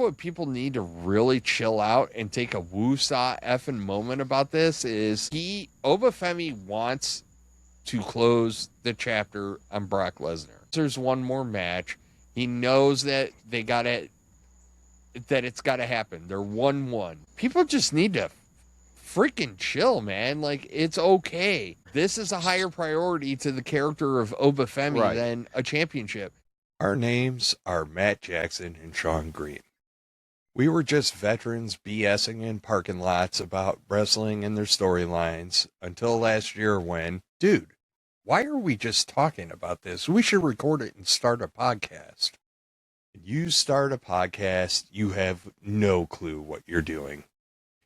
what people need to really chill out and take a woosah effing moment about this is Obafemi wants to close the chapter on Brock Lesnar. There's one more match. He knows that it's got to happen. They're 1-1. People just need to freaking chill, man. Like, it's okay. This is a higher priority to the character of Obafemi than a championship. Our names are Matt Jackson and Sean Green. We were just veterans BSing in parking lots about wrestling and their storylines until last year when, dude, why are we just talking about this? We should record it and start a podcast. You start a podcast, you have no clue what you're doing.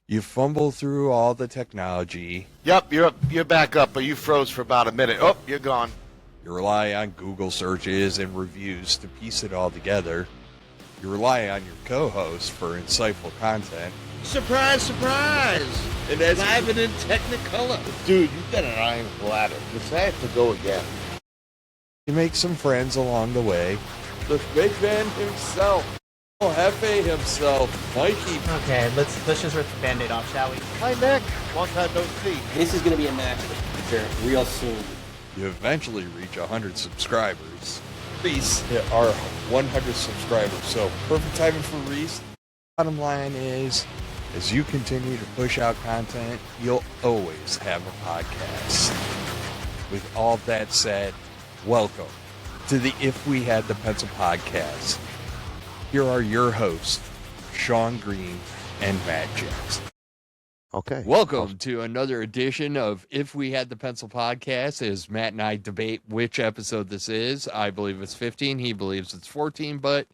You fumble through all the technology. Yep, you're back up, but you froze for about a minute. Oh, you're gone. You rely on Google searches and reviews to piece it all together. You rely on your co-host for insightful content. Surprise, surprise! And as live and in Technicolor. Dude, you've got an iron bladder. Because I have to go again. You make some friends along the way. The big man himself. Hefe himself, Mikey. Okay, let's just rip the Band-Aid off, shall we? Hi, Nick. Long time no see. This is going to be a match real soon. You eventually reach 100 subscribers. Reese hit our 100 subscribers, so perfect timing for Reese. Bottom line is, as you continue to push out content, you'll always have a podcast. With all that said, welcome to the If We Had the Pencil podcast. Here are your hosts, Sean Green and Matt Jackson. Okay. Welcome to another edition of If We Had the Pencil podcast, as Matt and I debate which episode this is. I believe it's 15. He believes it's 14. But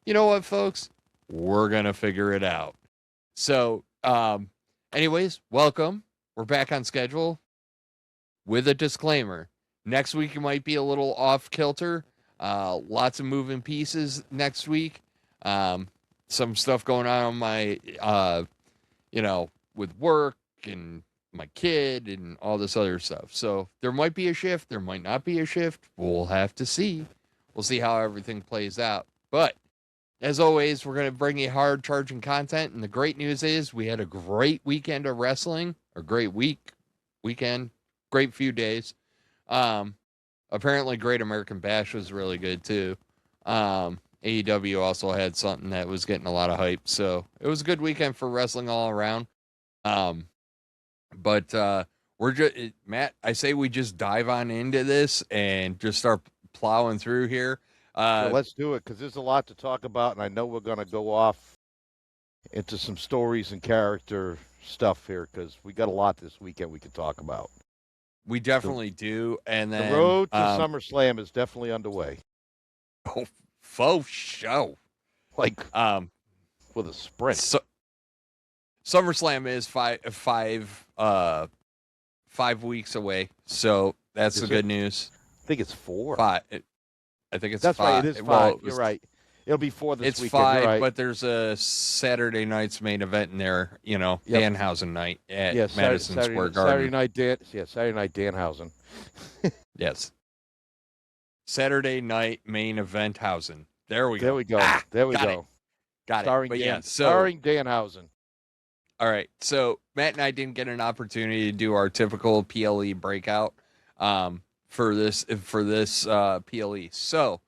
you know what, folks? We're going to figure it out. So, anyways, welcome. We're back on schedule with a disclaimer. Next week, it might be a little off kilter. Lots of moving pieces next week. Some stuff going on my, with work and my kid and all this other stuff. So there might be a shift. There might not be a shift. We'll have to see. We'll see how everything plays out. But as always, we're going to bring you hard charging content. And the great news is we had a great weekend of wrestling, a great weekend, great few days. Apparently Great American Bash was really good too. AEW also had something that was getting a lot of hype. So it was a good weekend for wrestling all around. But we're just, Matt, I say we just dive on into this and just start plowing through here. So let's do it, because there's a lot to talk about, and I know we're going to go off into some stories and character stuff here, because we got a lot this weekend we can talk about. We definitely do. And then the road to SummerSlam is definitely underway. Oh, faux show. Like, with a sprint. So, SummerSlam is 5 weeks away, so that's the good news. I think it's 4. 5. I think it's that's 5. Right, it is 5. Well, you're right. It'll be 4 this weekend. It's 5, right. But there's a Saturday night's main event in there, Danhausen night at Madison Square Garden. Saturday night Danhausen. Yes. Saturday night main event Hausen. There we go. There we go. There we go. Got starring it. But starring Danhausen. All right. So Matt and I didn't get an opportunity to do our typical PLE breakout for this PLE. So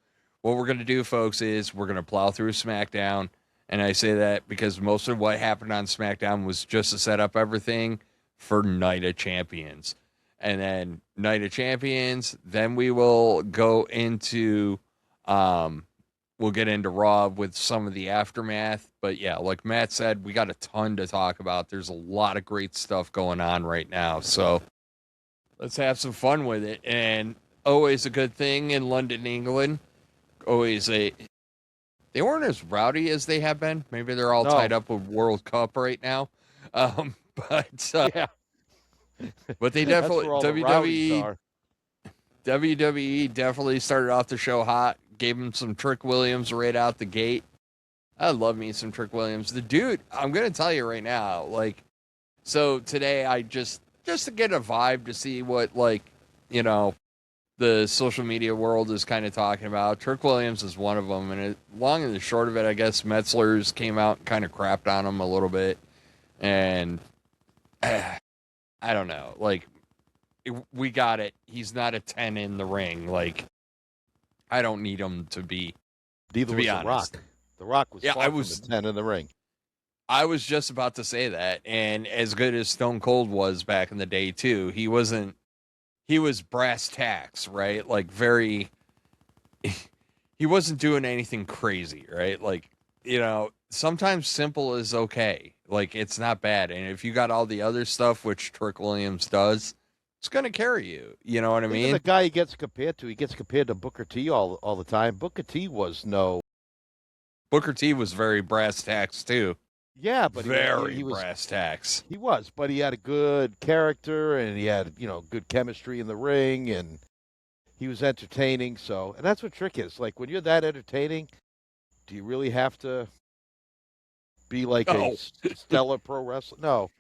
what we're going to do, folks, is we're going to plow through SmackDown. And I say that because most of what happened on SmackDown was just to set up everything for Night of Champions. And then Night of Champions, then we will go into, we'll get into Raw with some of the aftermath. But yeah, like Matt said, we got a ton to talk about. There's a lot of great stuff going on right now. So let's have some fun with it. And always a good thing in London, England. They weren't as rowdy as they have been. Maybe they're all tied up with World Cup right now. Yeah. But they definitely WWE definitely started off the show hot. Gave him some Trick Williams right out the gate. I love me some Trick Williams. The dude, I'm gonna tell you right now, like, so today I just to get a vibe to see what, like, the social media world is kind of talking about. Trick Williams is one of them, and long and the short of it, I guess Metzler's came out and kind of crapped on him a little bit, and I don't know, like we got it. He's not a 10 in the ring. Like I don't need him to be. Neither was The Rock. The Rock was far from the 10 in the ring. I was just about to say that, and as good as Stone Cold was back in the day too, he wasn't. He was brass tacks, right? Like very. He wasn't doing anything crazy, right? Like, you know, sometimes simple is okay. Like it's not bad, and if you got all the other stuff which Trick Williams does, it's gonna carry you. You know what I mean? Even the guy he gets compared to Booker T all the time. Booker T was very brass tacks too. Yeah, but he was brass tacks. He was, but he had a good character and he had, good chemistry in the ring and he was entertaining. So, and that's what Trick is. Like when you're that entertaining, do you really have to be like a stellar pro wrestler? No.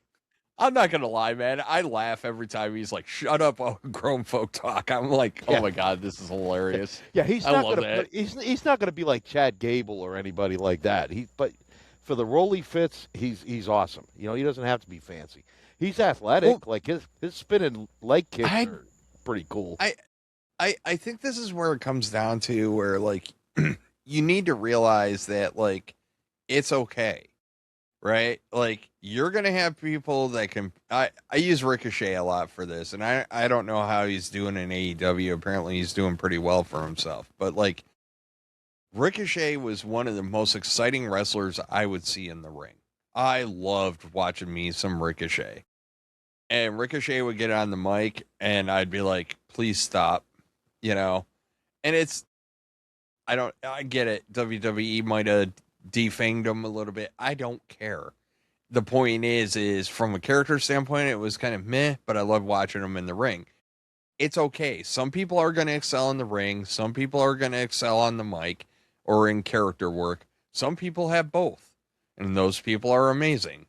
I'm not going to lie, man. I laugh every time he's like, shut up, grown folk talk. I'm like, oh my God, this is hilarious. Yeah, he's not going to be like Chad Gable or anybody like that. But for the role he fits, he's awesome. He doesn't have to be fancy. He's athletic. Well, like his spinning leg kicks are pretty cool. I think this is where it comes down to where like you need to realize that like it's okay. Right? Like you're going to have people that can, I use Ricochet a lot for this, and I don't know how he's doing in AEW. Apparently he's doing pretty well for himself, but like Ricochet was one of the most exciting wrestlers I would see in the ring. I loved watching me some Ricochet, and Ricochet would get on the mic and I'd be like, please stop, and I get it. WWE might have defanged him a little bit. I don't care. The point is from a character standpoint, it was kind of meh, but I love watching him in the ring. It's okay. Some people are going to excel in the ring. Some people are going to excel on the mic or in character work. Some people have both, and those people are amazing.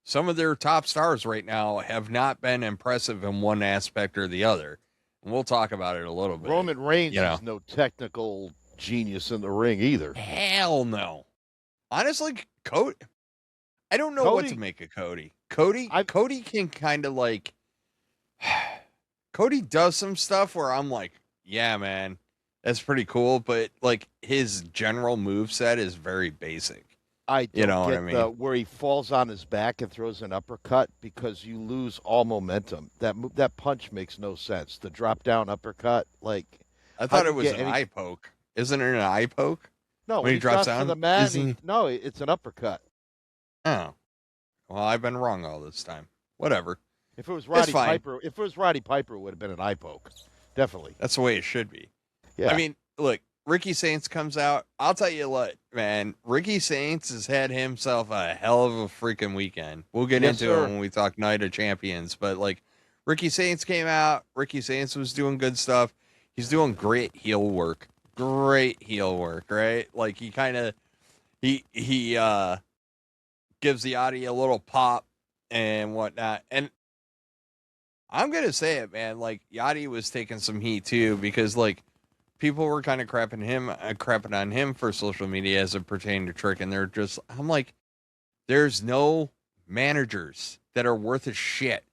Some of their top stars right now have not been impressive in one aspect or the other, and we'll talk about it a little bit. Roman Reigns is no technical genius in the ring either. Hell no. Honestly, Cody, I don't know what to make of Cody. Cody can kind of like, Cody does some stuff where I'm like, yeah, man, that's pretty cool. But like his general moveset is very basic. I don't get where he falls on his back and throws an uppercut because you lose all momentum. That punch makes no sense. The drop down uppercut, like I thought it was an eye poke. Isn't it an eye poke? No, when he drops down to the mat, it's an uppercut. Oh, well, I've been wrong all this time. Whatever. If it was Roddy Piper, it would have been an eye poke. Definitely. That's the way it should be. Yeah. I mean, look, Ricky Saints comes out. I'll tell you what, man. Ricky Saints has had himself a hell of a freaking weekend. We'll get into it when we talk Night of Champions. But like, Ricky Saints came out. Ricky Saints was doing good stuff. He's doing great heel work. Great heel work, right? Like he kind of he gives the audio a little pop and whatnot. And I'm gonna say it, man. Like Yachty was taking some heat too because like people were kind of crapping on him for social media as it pertained to Trick, and I'm like, there's no managers that are worth a shit.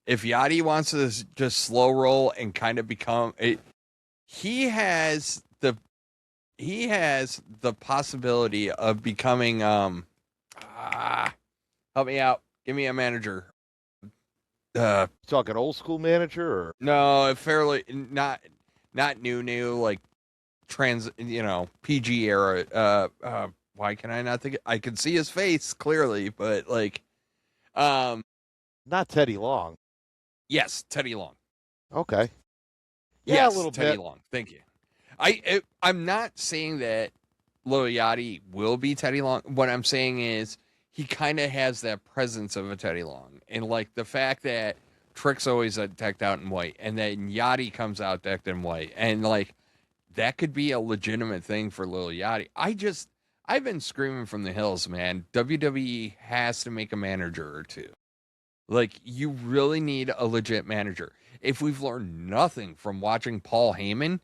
If Yachty wants to just slow roll and kind of become it, he has the possibility of becoming help me out, give me a manager. Talking old school manager or no, fairly not new like PG era. Why can I not think I can see his face clearly, but like not Teddy Long. Yes, Teddy Long. Okay. Yeah, yes, a little Teddy bit. Long. Thank you. I'm not saying that Lil Yachty will be Teddy Long. What I'm saying is he kind of has that presence of a Teddy Long. And like the fact that Trick's always decked out in white and then Yachty comes out decked in white. And like that could be a legitimate thing for Lil Yachty. I've been screaming from the hills, man. WWE has to make a manager or two. Like, you really need a legit manager. If we've learned nothing from watching Paul Heyman,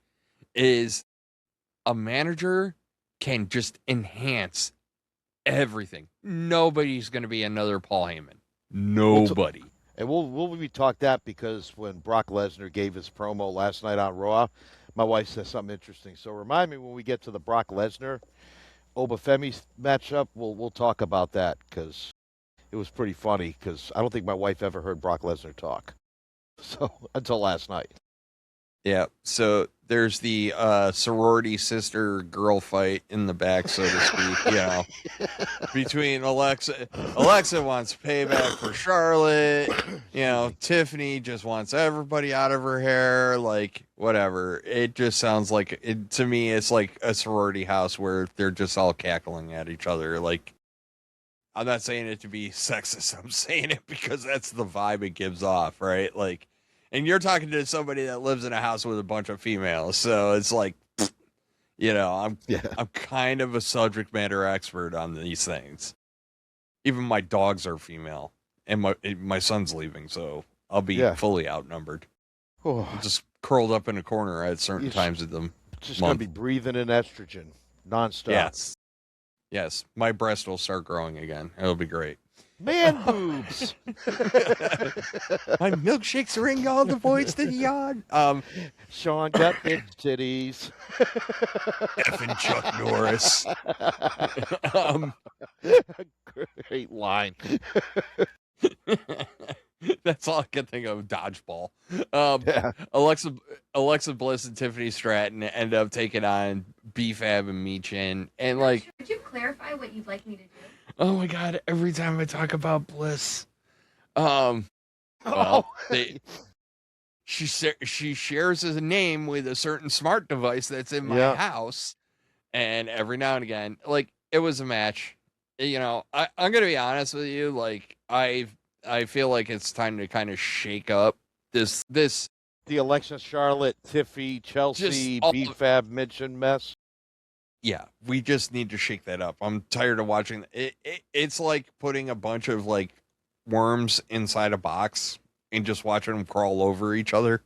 is a manager can just enhance everything. Nobody's going to be another Paul Heyman. Nobody. And we'll talk that because when Brock Lesnar gave his promo last night on Raw, my wife said something interesting. So remind me when we get to the Brock Lesnar Obafemi matchup, we'll talk about that because it was pretty funny because I don't think my wife ever heard Brock Lesnar talk. So until last night. Yeah. So there's the sorority sister girl fight in the back, so to speak, you know, between Alexa. Alexa wants payback for Charlotte. You know, Tiffany just wants everybody out of her hair. Like, whatever. It just sounds like it to me. It's like a sorority house where they're just all cackling at each other. Like, I'm not saying it to be sexist. I'm saying it because that's the vibe it gives off, right? Like, and you're talking to somebody that lives in a house with a bunch of females, so it's like, you know, I'm kind of a subject matter expert on these things. Even my dogs are female, and my son's leaving, so I'll be fully outnumbered. Oh. I'm just curled up in a corner at certain times of the just going to be breathing in estrogen nonstop. Yes, my breast will start growing again. It'll be great. Man boobs. My milkshakes ring all the voids to the yard. Sean got big titties. Effing Chuck Norris. Great line. That's all I can think of. Dodgeball. Alexa Bliss and Tiffany Stratton end up taking on B-Fab and Michin, and like, could you clarify what you'd like me to do? oh my god! Every time I talk about Bliss, she shares a name with a certain smart device that's in my house, and every now and again, like, it was a match. You know, I'm gonna be honest with you. Like, I feel like it's time to kind of shake up this the Alexa, Charlotte, Tiffy, Chelsea, B-Fab, Michin mess. Yeah, we just need to shake that up. I'm tired of watching it. It's like putting a bunch of like worms inside a box and just watching them crawl over each other.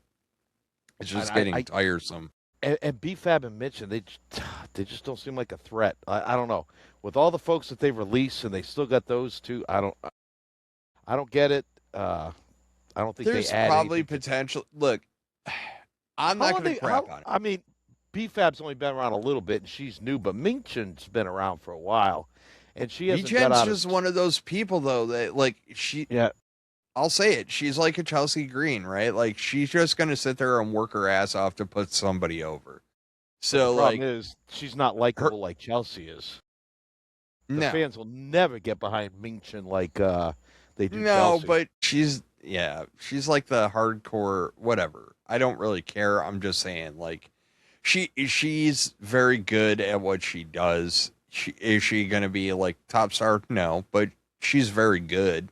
It's just getting tiresome. And B-Fab and Michin, they just don't seem like a threat. I don't know. With all the folks that they've released and they still got those two, I don't get it. I don't think there's they add probably anything. Potential. Look, I'm not going to crap on it. I mean, B-Fab's only been around a little bit, and she's new, but Michin's been around for a while, and she hasn't got out. Michin's just one of those people, though, that like I'll say it. She's like a Chelsea Green, right? Like, she's just going to sit there and work her ass off to put somebody over. So, the problem is, she's not likable like Chelsea is. The fans will never get behind Michin like they do Chelsea. But she's like the hardcore whatever. I don't really care. I'm just saying, like, she's very good at what she does. Is she going to be like top star? No, but she's very good.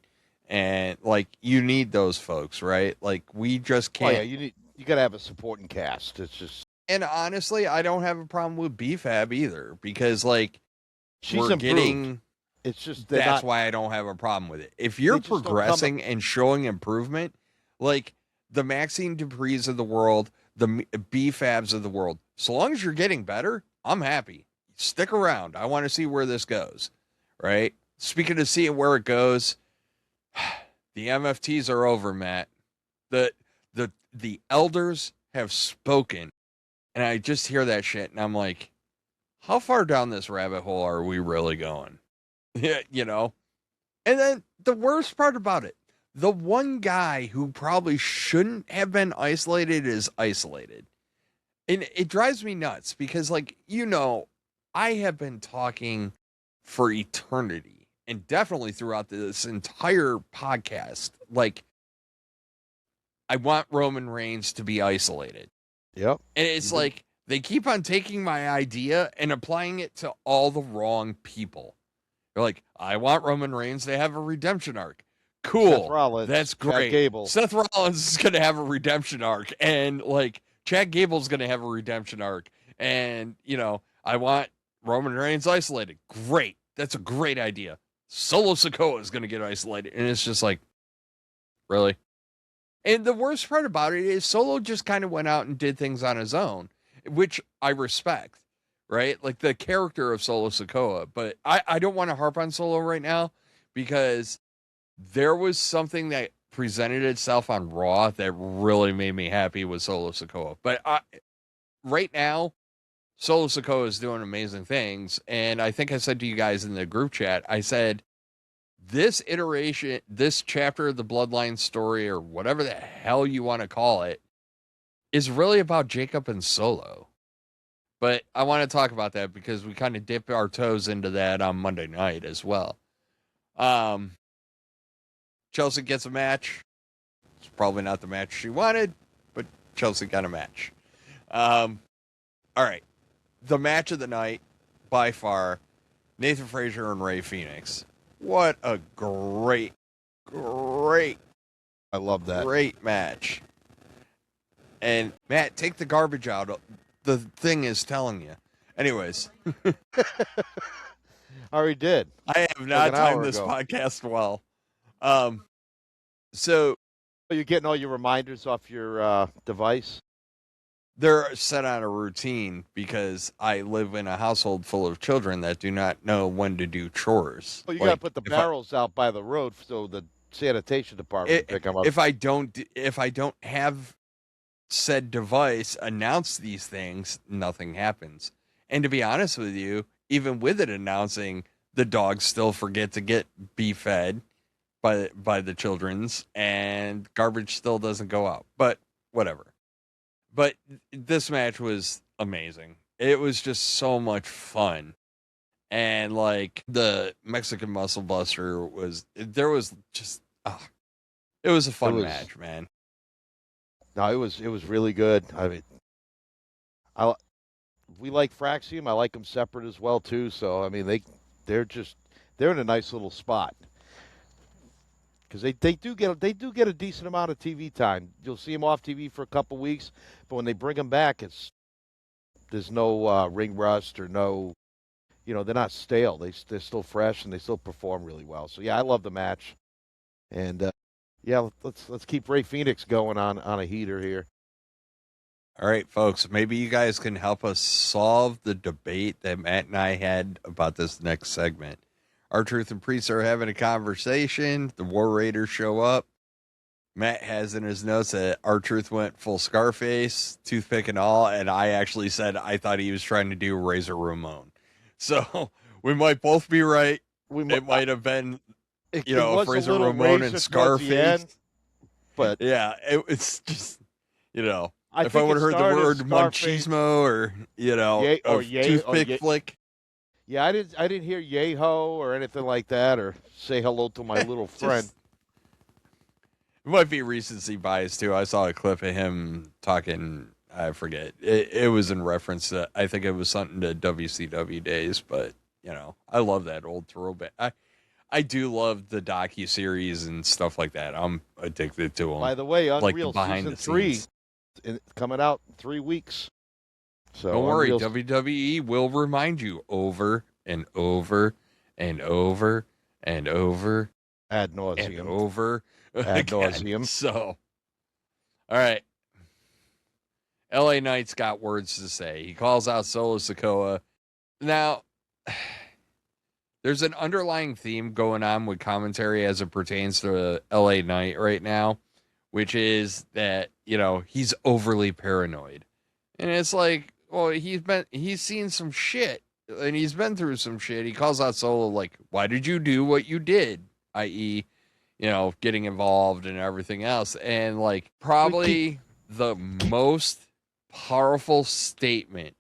And like, you need those folks, right? Like, we just can't. Oh, yeah, you got to have a supporting cast. It's just. And honestly, I don't have a problem with B-Fab either, because like, she's improved. It's just that's why I don't have a problem with it. If you're progressing and showing improvement, like the Maxine Duprees of the world, the B-Fabs of the world, so long as you're getting better, I'm happy. Stick around. I want to see where this goes. Right? Speaking of seeing where it goes, the MFTs are over, Matt. The elders have spoken, and I just hear that shit, and I'm like, how far down this rabbit hole are we really going? Yeah, you know? And then the worst part about it, the one guy who probably shouldn't have been isolated is isolated. And it drives me nuts because, like, you know, I have been talking for eternity and definitely throughout this entire podcast. Like, I want Roman Reigns to be isolated. Yep. And it's like, they keep on taking my idea and applying it to all the wrong people. They're like, I want Roman Reigns to have a redemption arc. Cool. Seth Rollins, that's great. Chad Gable. Seth Rollins is going to have a redemption arc. And like, Chad Gable's going to have a redemption arc. And, you know, I want Roman Reigns isolated. Great. That's a great idea. Solo Sokoa is going to get isolated. And it's just like, Really? And the worst part about it is Solo just kind of went out and did things on his own, which I respect, right? Like the character of Solo Sokoa. But I don't want to harp on Solo right now because there was something that presented itself on Raw that really made me happy with Solo Sokoa. But right now, Solo Sokoa is doing amazing things. And I think I said to you guys in the group chat, I said, this iteration, this chapter of the Bloodline story, or whatever the hell you want to call it, is really about Jacob and Solo. But I want to talk about that because we kind of dip our toes into that on Monday night as well. Chelsea gets a match. It's probably not the match she wanted, but Chelsea got a match. All right. The match of the night, by far, Nathan Frazier and Rey Fenix. What a great I love that. great match. And Matt, take the garbage out. The thing is telling you. Anyways, I already did. I have not an hour timed this ago. podcast well. So Are you getting all your reminders off your device? they're set on a routine because I live in a household full of children that do not know when to do chores. Well, you Like, got to put the barrels out by the road so the sanitation department can pick them up. if I don't have said device announce these things, nothing happens. And to be honest with you, even with it announcing, the dogs still forget to be fed by the children's, and garbage still doesn't go out. But whatever. But this match was amazing. It was just so much fun. And like the Mexican Muscle Buster it was a fun match, man. No, it was really good. I mean, we like Fraxium. I like them separate as well too. So I mean, they're in a nice little spot because they do get a decent amount of TV time. You'll see them off TV for a couple weeks, but when they bring them back, there's no ring rust or no, they're not stale. They're still fresh and they still perform really well. So yeah, I love the match, and yeah, let's keep Rey Fenix going on a heater here. All right, folks, maybe you guys can help us solve the debate that Matt and I had about this next segment. R-Truth and Priest are having a conversation. The War Raiders show up. Matt has in his notes that R-Truth went full Scarface, toothpick and all, and I actually said I thought he was trying to do Razor Ramon. So we might both be right. It might have been, Razor Ramon and Scarface. But yeah, it's just, I if I would have heard the word machismo or, toothpick flick. Yeah, I didn't hear Yeho or anything like that or say hello to my little friend. It might be recency bias too. I saw a clip of him talking, I forget. It was in reference to, I think it was something to WCW days, but I love that old throwback. I do love the docuseries and stuff like that. I'm addicted to them. By the way, Unreal behind Season the 3 scenes. coming out in 3 weeks. So Don't worry, WWE will remind you over and over and over and over ad and nauseum. over Ad again. nauseum. So, all right. LA Knight's got words to say. He calls out Solo Sokoa. Now, there's an underlying theme going on with commentary as it pertains to LA Knight right now, which is that, he's overly paranoid. And it's like, well, he's seen some shit and he's been through some shit. He calls out Solo like, why did you do what you did? I.e., getting involved and everything else. And like probably the most powerful statement.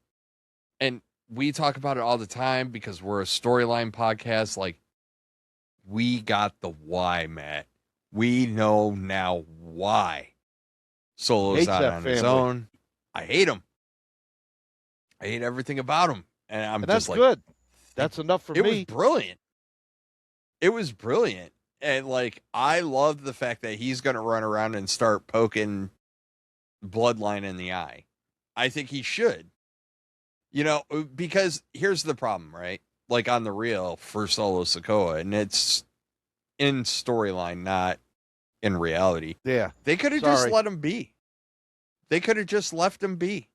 And we talk about it all the time because we're a storyline podcast. Like, we got the why, Matt. We know now why Solo's Hates out that on his family. own. I hate him. I hate everything about him. And I'm And that's just like, good. That's enough for it me. was brilliant. It was brilliant. And like, I love the fact that he's going to run around and start poking Bloodline in the eye. I think he should, because here's the problem, right? Like on the real for Solo Sokoa, and it's in storyline, not in reality. Yeah. They could have just Sorry. let him be. They could have just left him be.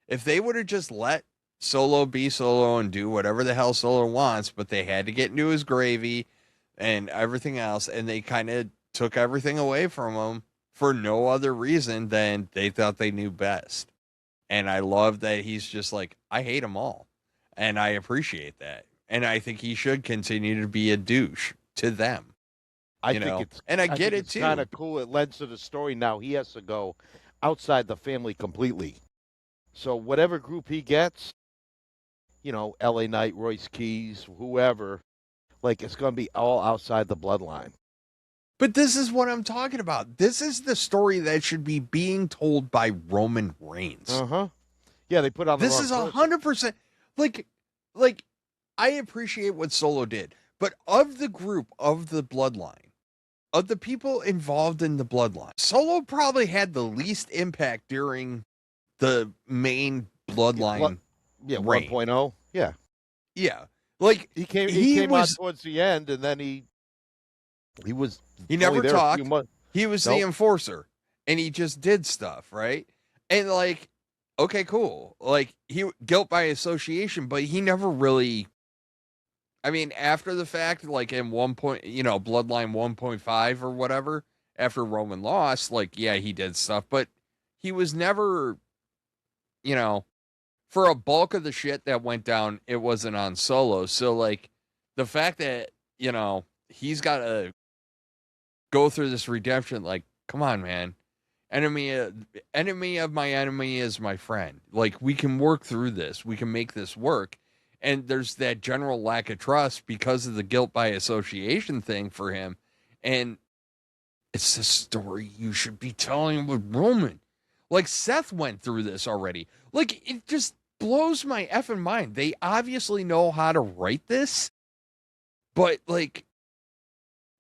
If they would have just let Solo be Solo and do whatever the hell Solo wants, but they had to get into his gravy and everything else, and they kind of took everything away from him for no other reason than they thought they knew best. And I love that he's just like, I hate them all. And I appreciate that. And I think he should continue to be a douche to them. I You think know? it's And I get it it's too. kind of cool. It lends to the story. Now he has to go outside the family completely. So whatever group he gets, you know, LA Knight, Royce Keys, whoever, like it's going to be all outside the bloodline. But this is what I'm talking about. This is the story that should be being told by Roman Reigns. Yeah, they put on the This wrong is person. 100% like I appreciate what Solo did, but of the group of the bloodline, of the people involved in the bloodline, Solo probably had the least impact during the main bloodline. Yeah, reign. 1.0. Yeah. Yeah. Like He came on towards the end, and then he was he only never there a talked. few months. He was Nope. the enforcer, and he just did stuff, right? And like, okay, cool. Like he guilt by association, but he never really. I mean, after the fact, like in Bloodline 1.5 or whatever, after Roman lost, like, yeah, he did stuff, but he was never, for a bulk of the shit that went down, it wasn't on Solo. So like, the fact that he's got to go through this redemption, like, come on, man. Enemy of my enemy is my friend. Like, we can work through this. We can make this work. And there's that general lack of trust because of the guilt by association thing for him. And it's the story you should be telling with Roman. Like, Seth went through this already. Like, it just blows my effing mind. They obviously know how to write this, but like,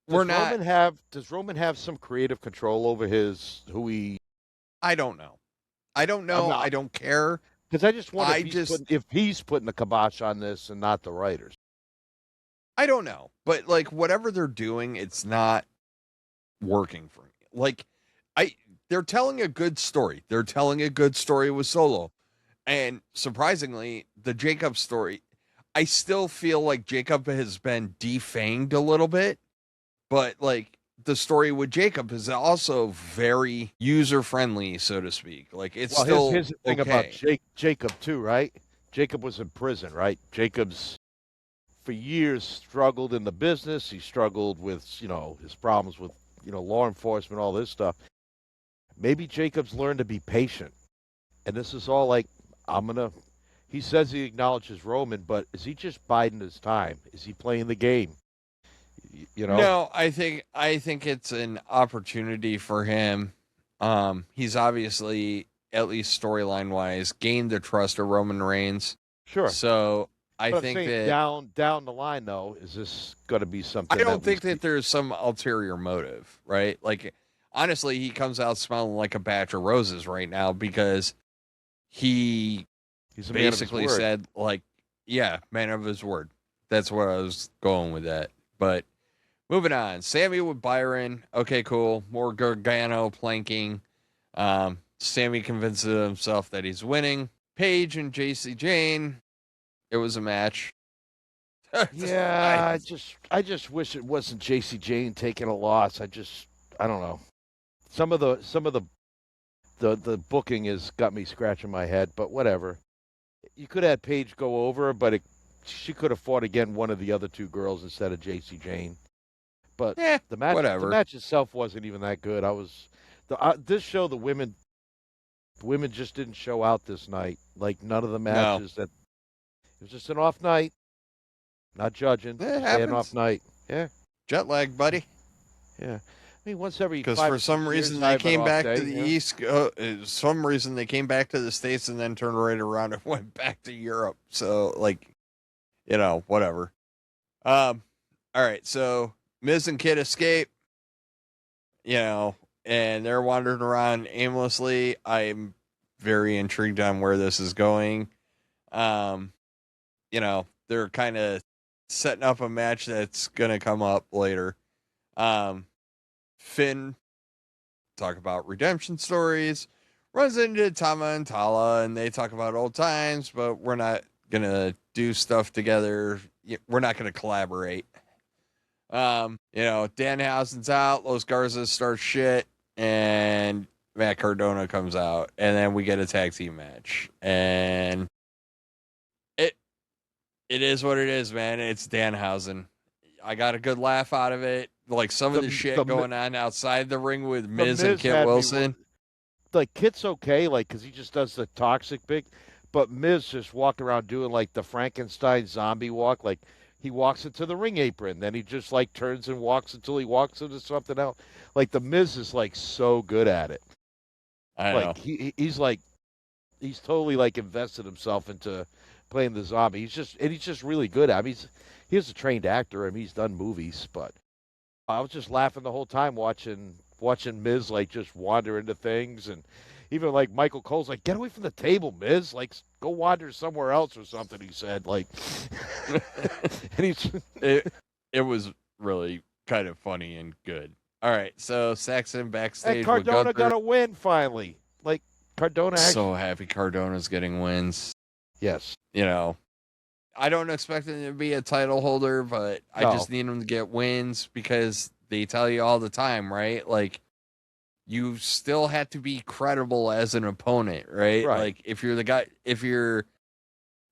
Does Roman have some creative control over who he? I don't know. I don't care. Because I just wonder if he's putting the kibosh on this and not the writers. I don't know. But like, whatever they're doing, it's not working for me. Like, they're telling a good story. They're telling a good story with Solo. And surprisingly, the Jacob story, I still feel like Jacob has been defanged a little bit. But like, the story with Jacob is also very user-friendly, so to speak. Like, it's still here's the thing okay. about Jacob too, right? Jacob was in prison, right? Jacob's for years struggled in the business. He struggled with, his problems with, law enforcement, all this stuff. Maybe Jacob's learned to be patient. And this is all like, he says he acknowledges Roman, but is he just biding his time? Is he playing the game? No, I think it's an opportunity for him. He's obviously, at least storyline wise, gained the trust of Roman Reigns. Sure. So I but think I'm saying that down the line, though, is this going to be something? I don't think that there's some ulterior motive, right? Like, honestly, he comes out smelling like a batch of roses right now because he's basically said, like, yeah, man of his word. That's where I was going with that. But moving on, Sami with Byron. Okay, cool. More Gargano planking. Sami convinces himself that he's winning. Paige and JC Jane. It was a match. Yeah, I just wish it wasn't JC Jane taking a loss. I don't know. Some of the booking has got me scratching my head, but whatever. You could have had Paige go over, but she could have fought again one of the other two girls instead of JC Jane. But the match itself wasn't even that good. This show, the women just didn't show out this night. Like, none of the matches it was just an off night. Not judging. An off night. Yeah. Jet lag, buddy. Yeah. I mean, once every because for some reason they came back to the East. Some reason they came back to the States and then turned right around and went back to Europe. So, like, whatever. All right. So Miz and Kid escape. And they're wandering around aimlessly. I'm very intrigued on where this is going. They're kind of setting up a match that's gonna come up later. Finn talk about redemption stories, runs into Tama and Tala, and they talk about old times, but we're not gonna do stuff together. We're not gonna collaborate. Danhausen's out, Los Garza starts shit, and Matt Cardona comes out, and then we get a tag team match. And it is what it is, man. It's Danhausen. I got a good laugh out of it. Like some of the shit going on outside the ring with Miz and Kit Wilson. Like Kit's okay, like because he just does the toxic big, but Miz just walking around doing like the Frankenstein zombie walk. Like he walks into the ring apron, then he just like turns and walks until he walks into something else. Like the Miz is like so good at it. I know. Like he's totally like invested himself into playing the zombie. He's just really good at it. He's a trained actor. I mean, he's done movies, but I was just laughing the whole time watching Miz like just wander into things, and even like Michael Cole's like, get away from the table, Miz, like go wander somewhere else or something. He said like, and it was really kind of funny and good. All right, so Saxon backstage. And Cardona got a win finally. Like Cardona. So happy Cardona's getting wins. Yes. I don't expect him to be a title holder, but I just need him to get wins because they tell you all the time, right? Like, you still have to be credible as an opponent, right? Like, if you're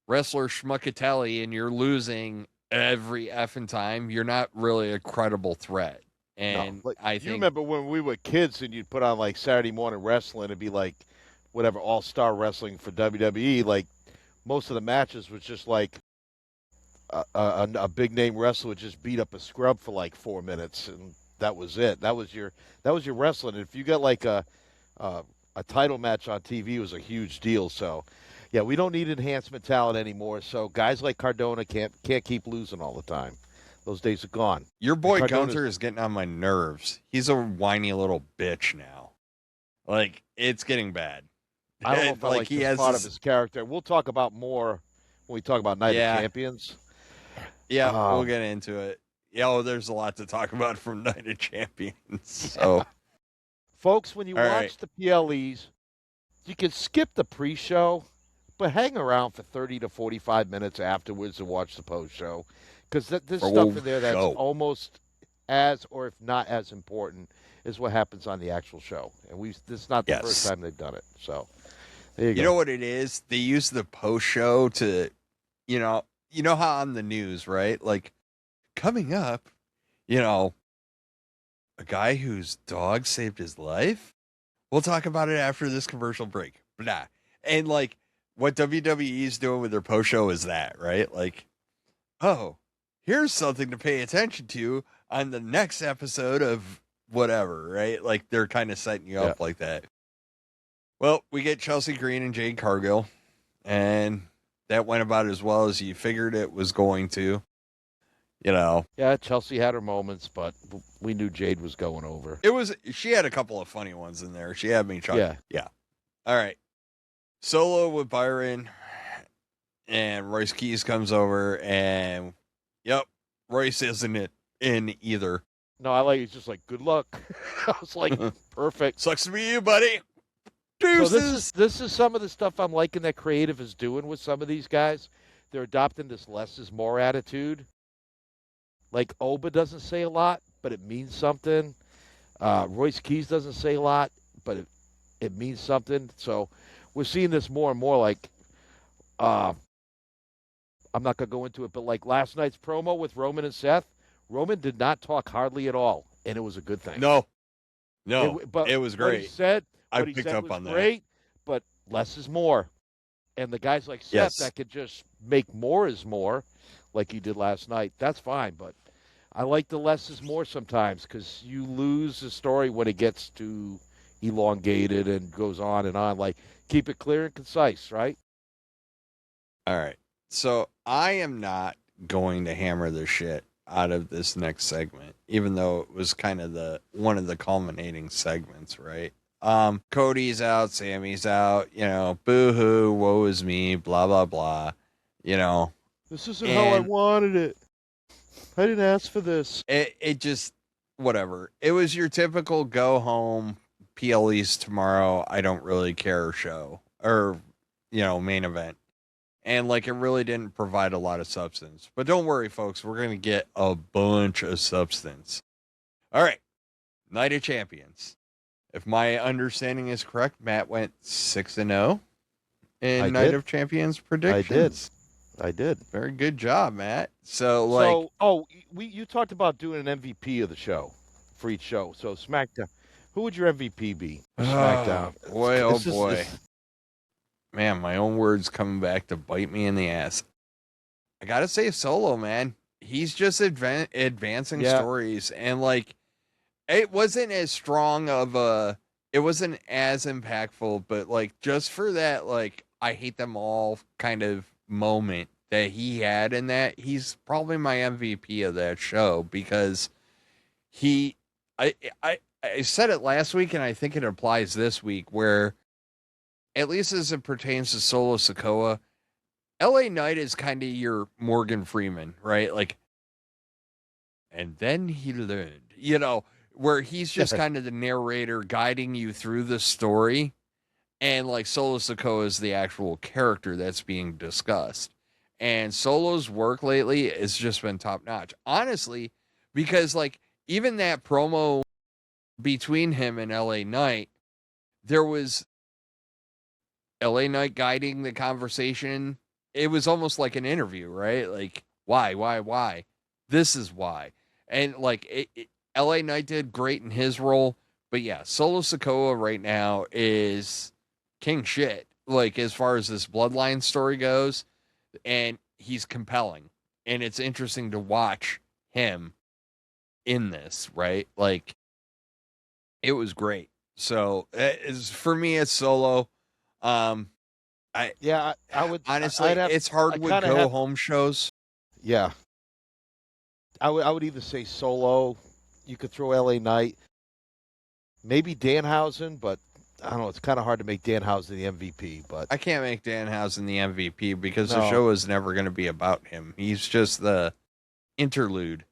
wrestler Schmuckatelli and you're losing every effing time, you're not really a credible threat. And I think you remember when we were kids and you'd put on like Saturday morning wrestling and be like whatever all-star wrestling for WWE, like most of the matches was just like a big name wrestler would just beat up a scrub for like 4 minutes, and that was it. That was your wrestling. And if you got like a title match on TV, it was a huge deal. So, yeah, we don't need enhancement talent anymore. So guys like Cardona can't keep losing all the time. Those days are gone. Your boy Gunther is getting on my nerves. He's a whiny little bitch now. Like, it's getting bad. I don't know if I like this part of his character. We'll talk about more when we talk about Night of Champions. Yeah, we'll get into it. Yeah, there's a lot to talk about from Night of Champions. So, folks, when you watch the PLEs, you can skip the pre-show, but hang around for 30 to 45 minutes afterwards and watch the post-show, because there's stuff in there that's almost as, or if not as important, as what happens on the actual show. And this is not the first time they've done it. So, there you go. You know what it is? They use the post-show to, you know how on the news, right? Like, coming up, a guy whose dog saved his life? We'll talk about it after this commercial break. Blah. And, like, what WWE is doing with their post-show is that, right? Like, oh, here's something to pay attention to on the next episode of whatever, right? Like, they're kind of setting you up like that. Well, we get Chelsea Green and Jade Cargill, and that went about as well as you figured it was going to, Yeah, Chelsea had her moments, but we knew Jade was going over. She had a couple of funny ones in there. She had me chuckling. Yeah. All right. Solo with Byron, and Royce Keys comes over, and, Royce isn't in either. No, I like it's just like, good luck. I was like, perfect. Sucks to be you, buddy. Deuces. So this is some of the stuff I'm liking that creative is doing with some of these guys. They're adopting this less is more attitude. Like Oba doesn't say a lot, but it means something. Royce Keys doesn't say a lot, but it means something. So we're seeing this more and more. Like, I'm not gonna go into it, but like last night's promo with Roman and Seth, Roman did not talk hardly at all, and it was a good thing. No, it was great. What he said. I picked up on that. Great, but less is more. And the guys like Seth that could just make more is more, like he did last night, that's fine. But I like the less is more sometimes because you lose the story when it gets too elongated and goes on and on. Like, keep it clear and concise, right? All right. So I am not going to hammer the shit out of this next segment, even though it was kind of one of the culminating segments, right? Cody's out, Sami's out, boo-hoo, woe is me, blah, blah, blah, This isn't how I wanted it. I didn't ask for this. It just, whatever. It was your typical go home PLEs tomorrow. I don't really care show or, main event. And like, it really didn't provide a lot of substance, but don't worry folks. We're going to get a bunch of substance. All right. Night of Champions. If my understanding is correct, Matt went 6-0 in Night of Champions predictions. I did. Very good job, Matt. So you talked about doing an MVP of the show for each show. So SmackDown, who would your MVP be? SmackDown. Boy. Man, my own words coming back to bite me in the ass. I gotta say Solo, man. He's just advancing stories, and like, it wasn't as strong of it wasn't as impactful, but like, just for that, like, I hate them all kind of moment that he had in that, he's probably my MVP of that show, because I said it last week, and I think it applies this week, where at least as it pertains to Solo Sokoa, LA Knight is kind of your Morgan Freeman, right? Like, and then he learned, where he's just kind of the narrator guiding you through the story. And like, Solo Sokoa is the actual character that's being discussed. And Solo's work lately has just been top notch, honestly, because like, even that promo between him and LA Knight, there was LA Knight guiding the conversation. It was almost like an interview, right? Like, why? This is why. And like, LA Knight did great in his role, but yeah, Solo Sokoa right now is king shit, like, as far as this Bloodline story goes, and he's compelling, and it's interesting to watch him in this, right? Like, it was great. So for me, it's Solo. I would honestly, it's hard with go home shows. Yeah, I would either say Solo. You could throw LA Knight, maybe Danhausen, but I don't know. It's kind of hard to make Danhausen the MVP. But I can't make Danhausen the MVP because the show is never going to be about him. He's just the interlude,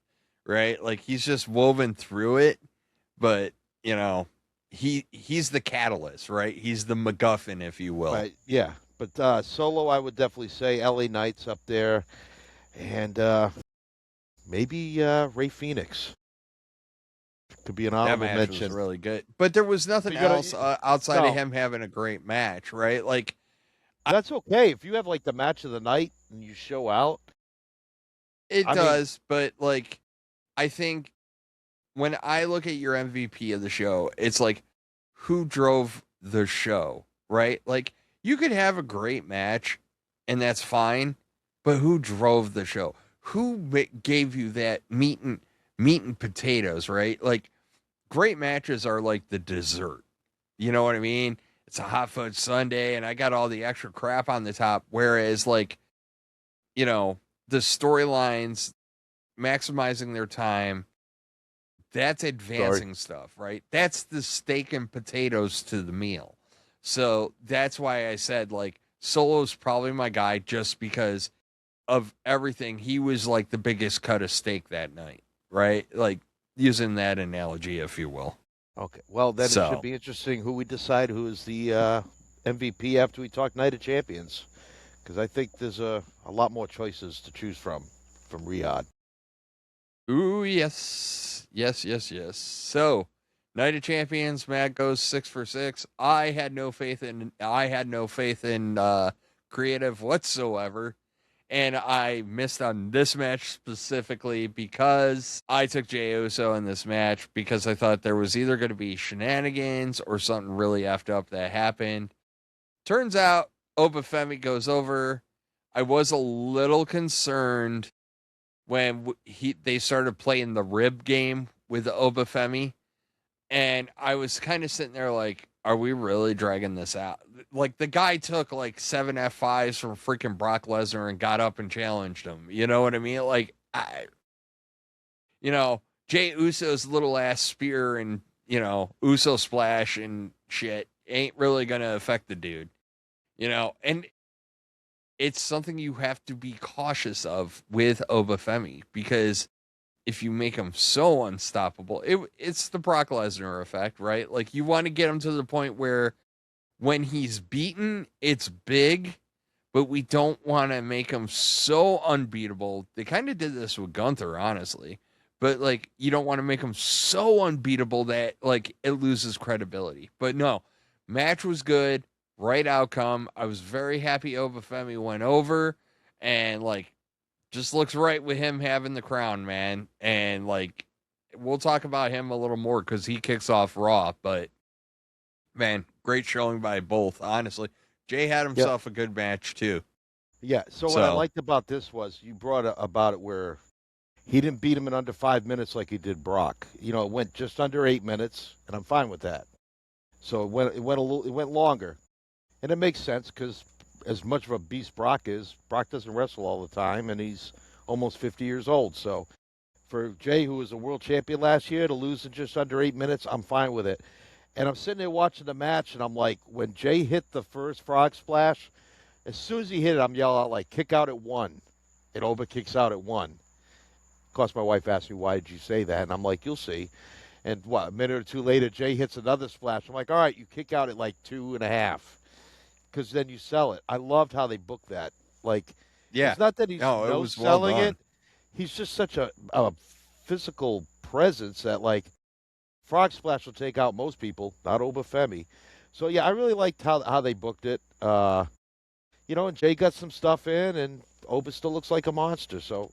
right? Like, he's just woven through it, but he's the catalyst, right? He's the MacGuffin, if you will. Right, yeah. But Solo, I would definitely say LA Knight's up there, and maybe Ray Phoenix could be an honorable that match mention. Was really good, but there was nothing else outside of him having a great match, right? Like, that's okay if you have like the match of the night and you show out. It does, but like, I think when I look at your MVP of the show, it's like, who drove the show, right? Like, you could have a great match, and that's fine, but who drove the show? Who gave you that meat and potatoes, right? Like, great matches are like the dessert. You know what I mean? It's a hot fudge sundae, and I got all the extra crap on the top. Whereas, like, the storylines, maximizing their time, that's advancing stuff, right? That's the steak and potatoes to the meal. So that's why I said, like, Solo's probably my guy, just because of everything. He was like the biggest cut of steak that night, right? Like, using that analogy, if you will. Okay. Well, then it should be interesting who we decide who is the MVP after we talk Night of Champions, because I think there's a lot more choices to choose from Riyadh. Ooh, yes. So, Night of Champions, Matt goes 6 for 6. I had no faith in creative whatsoever, and I missed on this match specifically because I took Jey Uso in this match because I thought there was either going to be shenanigans or something really effed up that happened. Turns out Obafemi goes over. I was a little concerned when they started playing the rib game with Obafemi, and I was kind of sitting there like, are we really dragging this out? Like, the guy took like 7 F5s from freaking Brock Lesnar and got up and challenged him. You know what I mean? Like, Jey Uso's little ass spear and, Uso splash and shit ain't really going to affect the dude, and it's something you have to be cautious of with Obafemi, because if you make him so unstoppable, it's the Brock Lesnar effect, right? Like, you want to get him to the point where when he's beaten, it's big, but we don't want to make him so unbeatable. They kind of did this with Gunther, honestly. But, like, you don't want to make him so unbeatable that, like, it loses credibility. But no, match was good, right outcome. I was very happy Obafemi went over, and, like, just looks right with him having the crown, man. And, like, we'll talk about him a little more because he kicks off Raw. But, man, great showing by both, honestly. Jay had himself a good match, too. Yeah, so what I liked about this was you brought about it where he didn't beat him in under 5 minutes like he did Brock. You know, it went just under 8 minutes, and I'm fine with that. So it went longer, and it makes sense because as much of a beast Brock is, Brock doesn't wrestle all the time, and he's almost 50 years old. So for Jay, who was a world champion last year, to lose in just under 8 minutes, I'm fine with it. And I'm sitting there watching the match, and I'm like, when Jay hit the first frog splash, as soon as he hit it, I'm yelling out, like, kick out at 1. And Oba kicks out at 1. Of course, my wife asked me, why did you say that? And I'm like, you'll see. And a minute or two later, Jay hits another splash. I'm like, all right, you kick out at like 2.5. Because then you sell it. I loved how they booked that. Like, it's not that he's selling it. He's just such a physical presence that, like, Frog Splash will take out most people, not Obafemi. So, yeah, I really liked how they booked it. You know, and Jay got some stuff in, and Oba still looks like a monster. So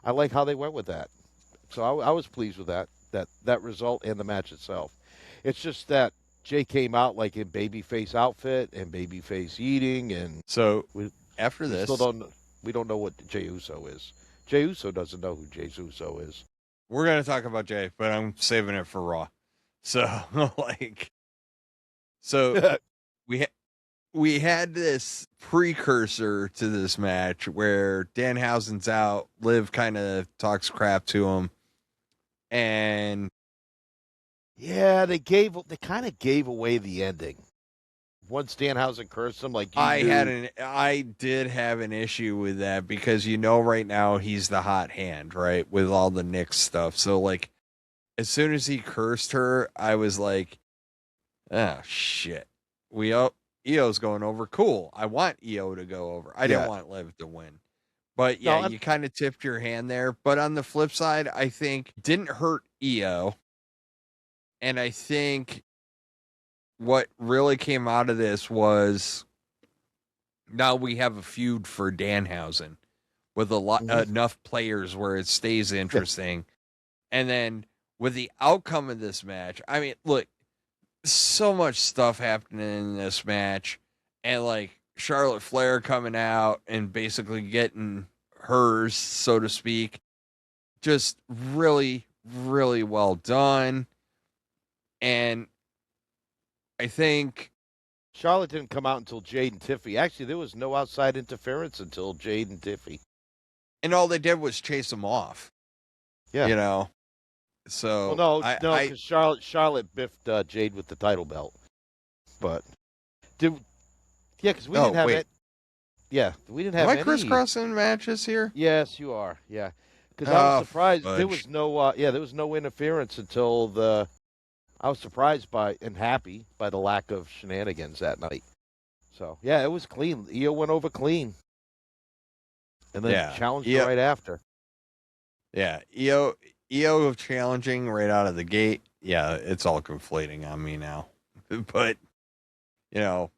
I like how they went with that. So I was pleased with that result and the match itself. It's just that Jay came out like in babyface outfit and babyface eating, and so after this, we don't know what Jey Uso is. Jey Uso doesn't know who Jey Uso is. We're gonna talk about Jay, but I'm saving it for Raw. So we had this precursor to this match where Danhausen's out, Liv kind of talks crap to him, and yeah, they kind of gave away the ending. Once Danhausen cursed him, like I did have an issue with that because right now he's the hot hand, right, with all the Nick stuff. So like, as soon as he cursed her, I was like, oh shit, EO's going over. Cool, I want EO to go over. I didn't want Liv to win. But yeah, you kind of tipped your hand there. But on the flip side, I think didn't hurt EO. And I think what really came out of this was now we have a feud for Danhausen with enough players where it stays interesting. And then with the outcome of this match, I mean, look, so much stuff happening in this match, and like Charlotte Flair coming out and basically getting hers, so to speak, just really, really well done. And I think Charlotte didn't come out until Jade and Tiffy. Actually, there was no outside interference until Jade and Tiffy. And all they did was chase them off. Yeah. So no, because Charlotte biffed Jade with the title belt. But because we didn't have it. Yeah, we didn't have. Am I crisscrossing matches here? Yes, you are. Yeah, because I was surprised there was no. There was no interference until the. I was surprised and happy by the lack of shenanigans that night. So yeah, it was clean. EO went over clean, and then challenged her right after. Yeah, EO challenging right out of the gate. Yeah, it's all conflating on me now. But no,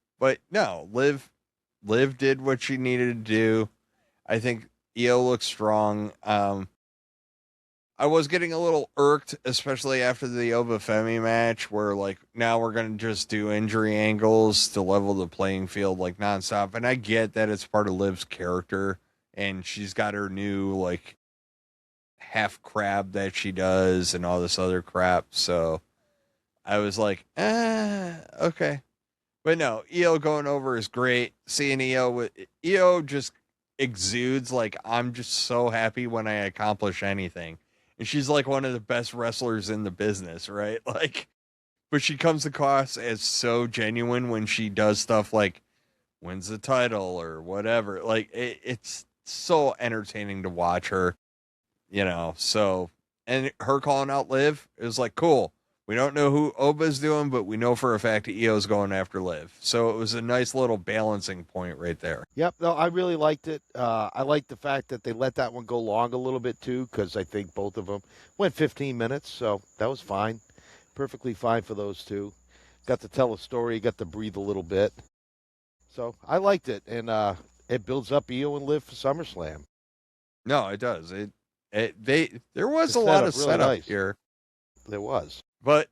Liv did what she needed to do. I think EO looks strong. I was getting a little irked, especially after the Obafemi match, where like now we're gonna just do injury angles to level the playing field like nonstop. And I get that it's part of Liv's character, and she's got her new like half crab that she does and all this other crap. So I was like, okay. But no, EO going over is great. Seeing EO just exudes like I'm just so happy when I accomplish anything. And she's like one of the best wrestlers in the business, right? Like, but she comes across as so genuine when she does stuff like wins the title or whatever. Like it's so entertaining to watch her, So and her calling out Liv, it was like, cool. We don't know who Oba's doing, but we know for a fact that Io's going after Liv. So it was a nice little balancing point right there. Yep, no, I really liked it. I liked the fact that they let that one go long a little bit, too, because I think both of them went 15 minutes, so that was fine. Perfectly fine for those two. Got to tell a story, got to breathe a little bit. So I liked it, and it builds up Io and Liv for SummerSlam. No, it does. There was The a lot setup, of really setup nice. here. There was. But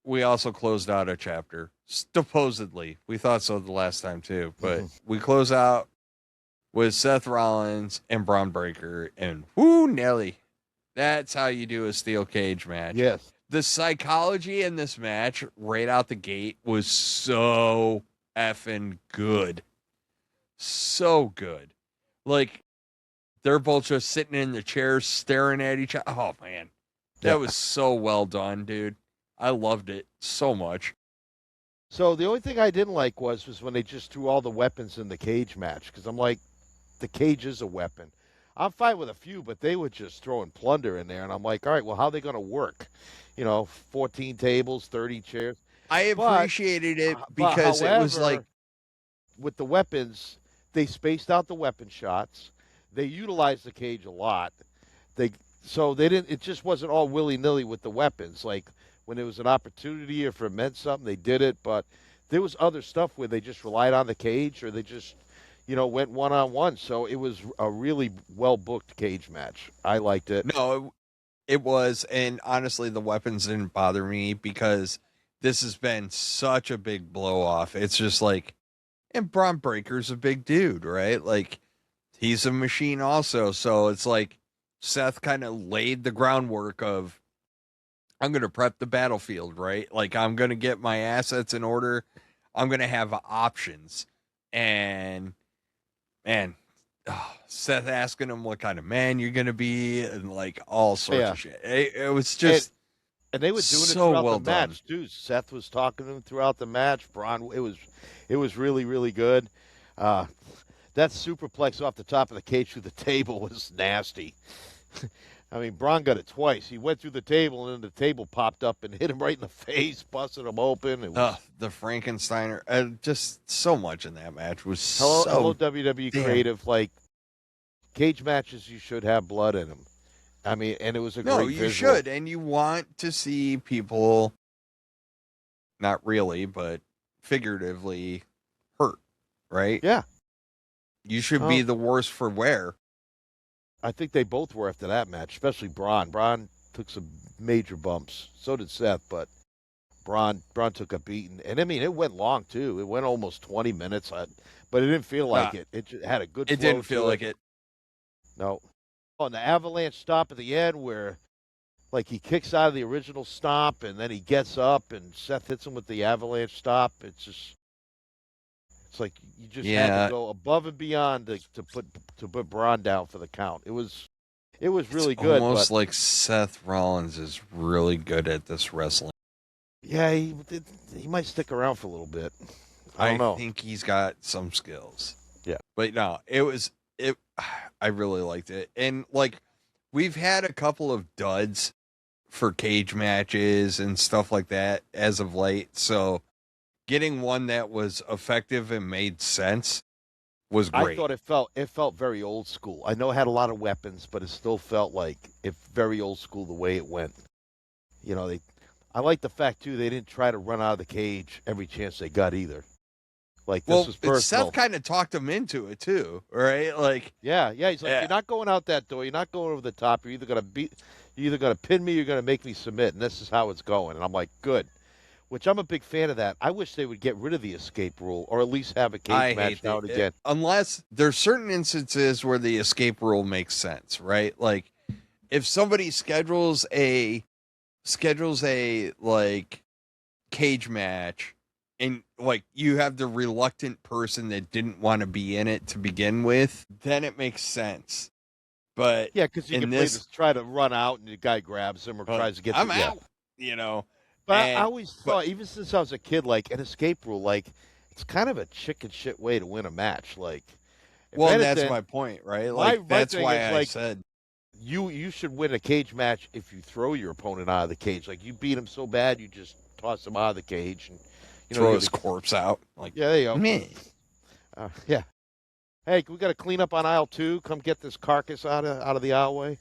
we also closed out a chapter, supposedly. We thought so the last time, too. But we close out with Seth Rollins and Braun Breaker. And whoo, Nelly. That's how you do a steel cage match. Yes. The psychology in this match right out the gate was so effing good. So good. Like, they're both just sitting in the chairs staring at each other. Oh, man. That was so well done, dude. I loved it so much. So the only thing I didn't like was when they just threw all the weapons in the cage match, because I'm like, the cage is a weapon. I'm fine with a few, but they were just throwing plunder in there, and I'm like, all right, well, how are they going to work? 14 tables, 30 chairs. I appreciated it because it was like, with the weapons, they spaced out the weapon shots. They utilized the cage a lot. So they didn't. It just wasn't all willy-nilly with the weapons. Like when there was an opportunity or if it meant something, they did it. But there was other stuff where they just relied on the cage or they just, went one-on-one. So it was a really well-booked cage match. I liked it. No, it was. And honestly, the weapons didn't bother me because this has been such a big blow-off. It's just like, and Braun Breaker's a big dude, right? Like, he's a machine also. So it's like Seth kind of laid the groundwork of, I'm going to prep the battlefield, right? Like, I'm going to get my assets in order. I'm going to have options. And, man, Seth asking him what kind of man you're going to be and, like, all sorts of shit. It was just... And they were doing so it throughout well the match, too. Seth was talking to him throughout the match. Braun, it was really, really good. That superplex off the top of the cage through the table was nasty. I mean, Braun got it twice. He went through the table, and then the table popped up and hit him right in the face, busted him open. It was, the Frankensteiner. Just so much in that match was hello, WWE creative. Like, cage matches, you should have blood in them. I mean, and it was a great visual. No, you should, and you want to see people, not really, but figuratively hurt, right? Yeah. You should be the worse for wear. I think they both were after that match, especially Braun. Braun took some major bumps. So did Seth, but Braun took a beating. And, I mean, it went long, too. It went almost 20 minutes, but it didn't feel like it. It just had a good flow. It didn't feel like it. No. On the avalanche stop at the end where, like, he kicks out of the original stomp and then he gets up and Seth hits him with the avalanche stop. It's like you just had to go above and beyond to put Braun down for the count. It was really good. Almost like Seth Rollins is really good at this wrestling. Yeah, he might stick around for a little bit. I don't know. I think he's got some skills. Yeah. But no, I really liked it. And like we've had a couple of duds for cage matches and stuff like that as of late. So getting one that was effective and made sense was great. I thought it felt very old school. I know it had a lot of weapons, but it still felt like very old school the way it went. I like the fact too they didn't try to run out of the cage every chance they got either. Like, this was personal. Seth kind of talked him into it too, right? Like, yeah. He's like, you're not going out that door. You're not going over the top. You're either gonna pin me, or you're gonna make me submit, and this is how it's going. And I'm like, good. Which I'm a big fan of that. I wish they would get rid of the escape rule, or at least have a cage match now and again. Unless there's certain instances where the escape rule makes sense, right? Like, if somebody schedules a like cage match. And, like, you have the reluctant person that didn't want to be in it to begin with, then it makes sense. But yeah, because you can try to run out and the guy grabs him or tries to get I'm out. But I always thought, even since I was a kid, like, an escape rule, like, it's kind of a chicken shit way to win a match. Like, well, that's my point, right? Like, that's why I said. you should win a cage match if you throw your opponent out of the cage. Like you beat him so bad, you just toss him out of the cage and Throw you're his corpse out. Like, yeah, there you go. meh. Yeah. Hey, we got to clean up on aisle 2. Come get this carcass out of the aisleway.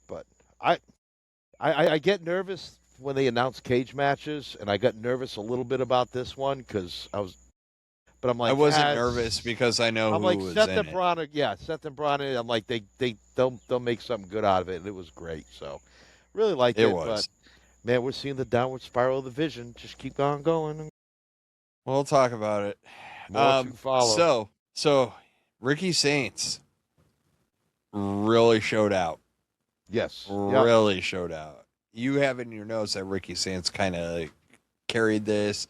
But I get nervous when they announce cage matches, and I got nervous a little bit about this one because but I'm like, I wasn't ah, nervous because I know I'm who like was Seth in and it. Braun. Yeah, Seth and Braun. I'm like they'll make something good out of it, and it was great. So really liked it. It was. But man, we're seeing the downward spiral of the vision. Just keep on going. We'll talk about it. More to follow. So Ricky Saints really showed out. Yes. Yep. Really showed out. You have in your notes that Ricky Saints kind of carried this.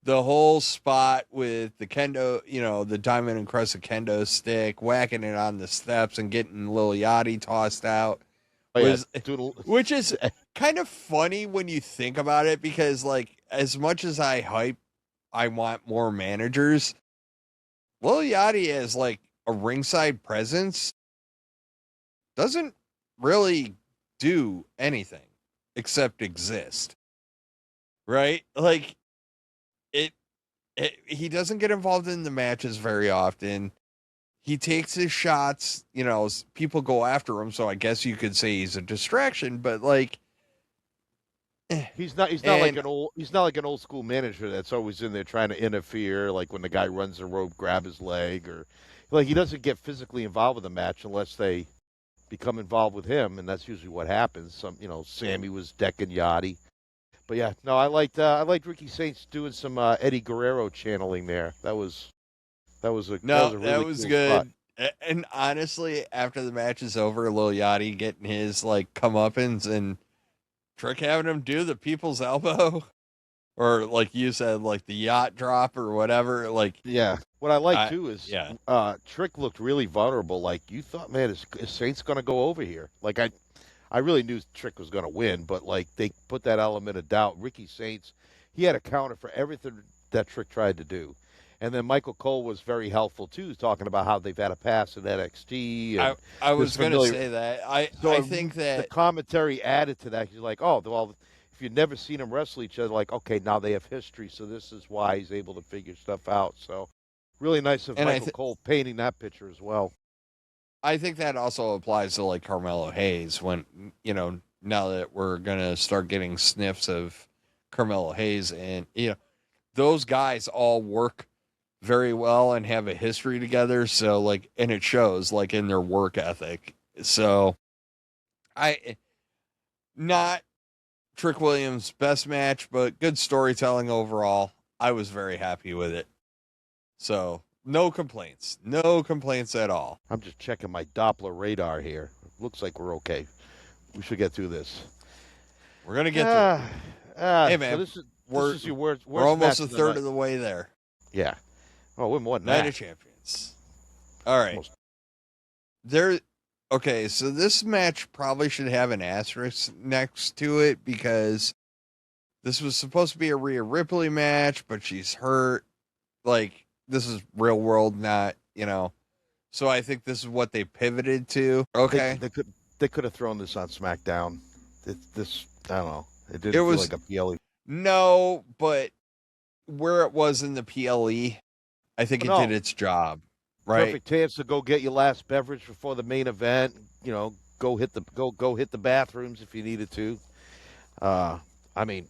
The whole spot with the kendo, the diamond encrusted kendo stick, whacking it on the steps and getting Lil Yachty tossed out. Oh, yeah. Which is kind of funny when you think about it, because like as much as I want more managers, Lil Yachty as like a ringside presence doesn't really do anything except exist. Right? Like he doesn't get involved in the matches very often. He takes his shots, people go after him, so I guess you could say he's a distraction, but like he's not like an old school manager that's always in there trying to interfere, like when the guy runs the rope, grab his leg, or like he doesn't get physically involved with the match unless they become involved with him, and that's usually what happens. Sami was decking Yachty. But yeah, no, I liked Ricky Saints doing some Eddie Guerrero channeling there. That was a really cool good. Spot. And honestly, after the match is over, Lil Yachty getting his like comeuppance and Trick having him do the people's elbow, or like you said, like the yacht drop or whatever. Like, yeah, what I like too is Trick looked really vulnerable. Like you thought, man, is Saints going to go over here? Like I really knew Trick was going to win, but like they put that element of doubt. Ricky Saints, he had a counter for everything that Trick tried to do. And then Michael Cole was very helpful too, talking about how they've had a pass in NXT. And I was going to say that. I think that the commentary added to that. He's like, oh, well, if you've never seen them wrestle each other, like, okay, now they have history, so this is why he's able to figure stuff out. So really nice of Michael Cole painting that picture as well. I think that also applies to like Carmelo Hayes when, now that we're going to start getting sniffs of Carmelo Hayes, and, those guys all work very well and have a history together. So like, and it shows like in their work ethic. So not Trick Williams' best match, but good storytelling overall. I was very happy with it. So no complaints at all. I'm just checking my Doppler radar here. Looks like we're okay. We should get through this. We're going to get through it. Hey man, so this is your worst we're almost a third of of the way there. Yeah. Oh, we're more than Night that. of Champions. All right. Okay, so this match probably should have an asterisk next to it because this was supposed to be a Rhea Ripley match, but she's hurt. Like, this is real world, not, So I think this is what they pivoted to. Okay. They could have thrown this on SmackDown. This I don't know. It didn't feel like a PLE. No, but where it was in the PLE, I think it did its job. Right. Perfect chance to go get your last beverage before the main event. Go hit the bathrooms if you needed to. I mean,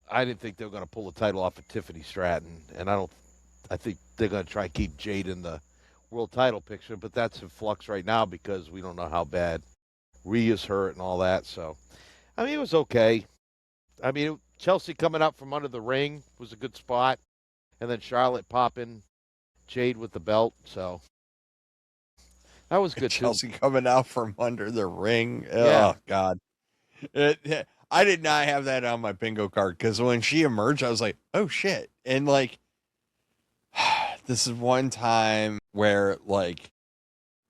I didn't think they were going to pull the title off of Tiffany Stratton, and I think they're going to try and keep Jade in the world title picture, but that's in flux right now because we don't know how bad Rhea's hurt and all that. So, I mean, it was okay. I mean, Chelsea coming up from under the ring was a good spot, and then Charlotte popping Jade with the belt. So that was good. Chelsea coming out from under the ring. Yeah. Oh God, I did not have that on my bingo card because when she emerged, I was like, oh shit, and like. This is one time where, like,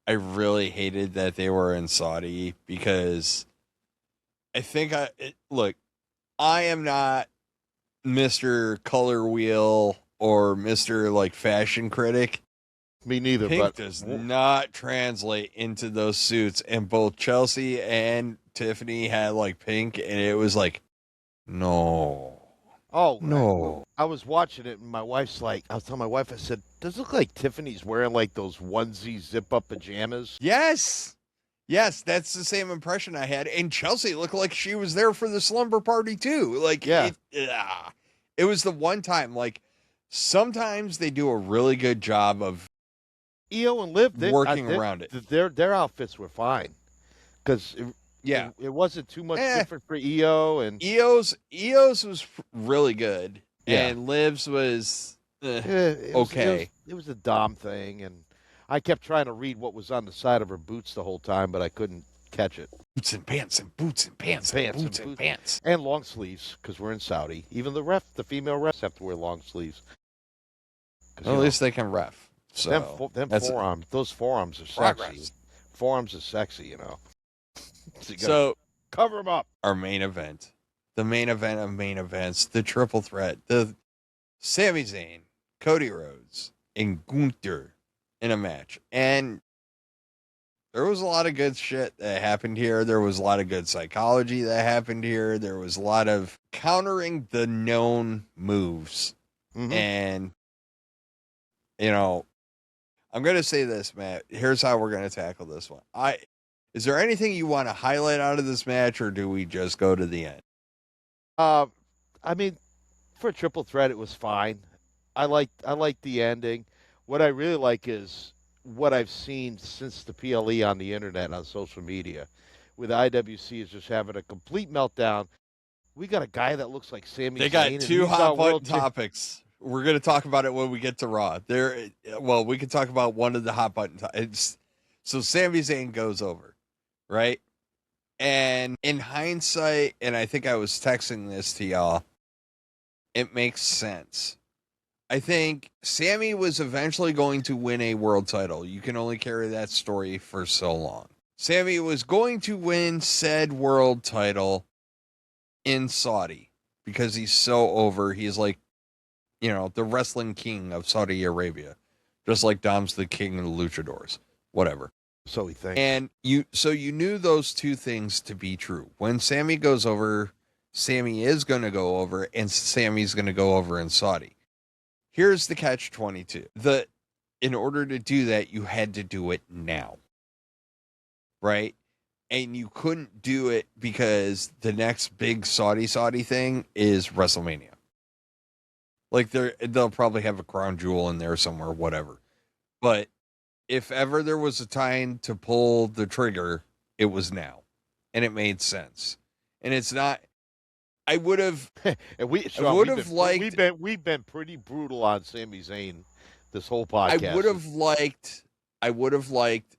I really hated that they were in Saudi because I think look, I am not Mr. Color Wheel or Mr. like fashion critic, Me neither. Pink but does not translate into those suits, and both Chelsea and Tiffany had like pink, and it was like, no. Oh No. I was watching it, and my wife's like, I was telling my wife, I said, "Does it look like Tiffany's wearing like those onesie zip-up pajamas?" Yes. Yes, that's the same impression I had. And Chelsea looked like she was there for the slumber party too. Like, Yeah. it was the one time. Like, sometimes they do a really good job of Io and Liv working around it. Their outfits were fine because it wasn't too much different for Io and Eo's was really good, and Liv's was okay. It was a Dom thing, and I kept trying to read what was on the side of her boots the whole time, but I couldn't catch it. Boots and pants and boots and pants and boots and pants and long sleeves because we're in Saudi. Even the female refs have to wear long sleeves. Well, at least they can ref. So those forearms are sexy. Progress. Forearms are sexy, you know. So cover them up. Our main event, the main event of main events, the triple threat, the Sami Zayn, Cody Rhodes, and Gunther in a match. And there was a lot of good shit that happened here. There was a lot of good psychology that happened here. There was a lot of countering the known moves. Mm-hmm. And, you know, I'm going to say this, Matt. Here's how we're going to tackle this one. Is there anything you want to highlight out of this match, or do we just go to the end? I mean, for a triple threat, it was fine. I like the ending. What I really like is what I've seen since the PLE on the internet, on social media, with IWC is just having a complete meltdown. We got a guy that looks like Sami Zayn. They got two hot button topics. We're going to talk about it when we get to Raw. We can talk about one of the hot button topics. So Sami Zayn goes over, right? And in hindsight, and I think I was texting this to y'all, it makes sense. I think Sami was eventually going to win a world title. You can only carry that story for so long. Sami was going to win said world title in Saudi because he's so over. He's like, you know, the wrestling king of Saudi Arabia, just like Dom's the king of the luchadors, whatever. So we think. And you knew those two things to be true. When Sami goes over, Sami is going to go over, and Sami's going to go over in Saudi. Here's the catch-22. In order to do that, you had to do it now, right? And you couldn't do it because the next big Saudi thing is WrestleMania. Like they'll probably have a crown jewel in there somewhere, whatever. But if ever there was a time to pull the trigger, it was now, and it made sense. And it's not. I would have. We've been pretty brutal on Sami Zayn this whole podcast. I would have liked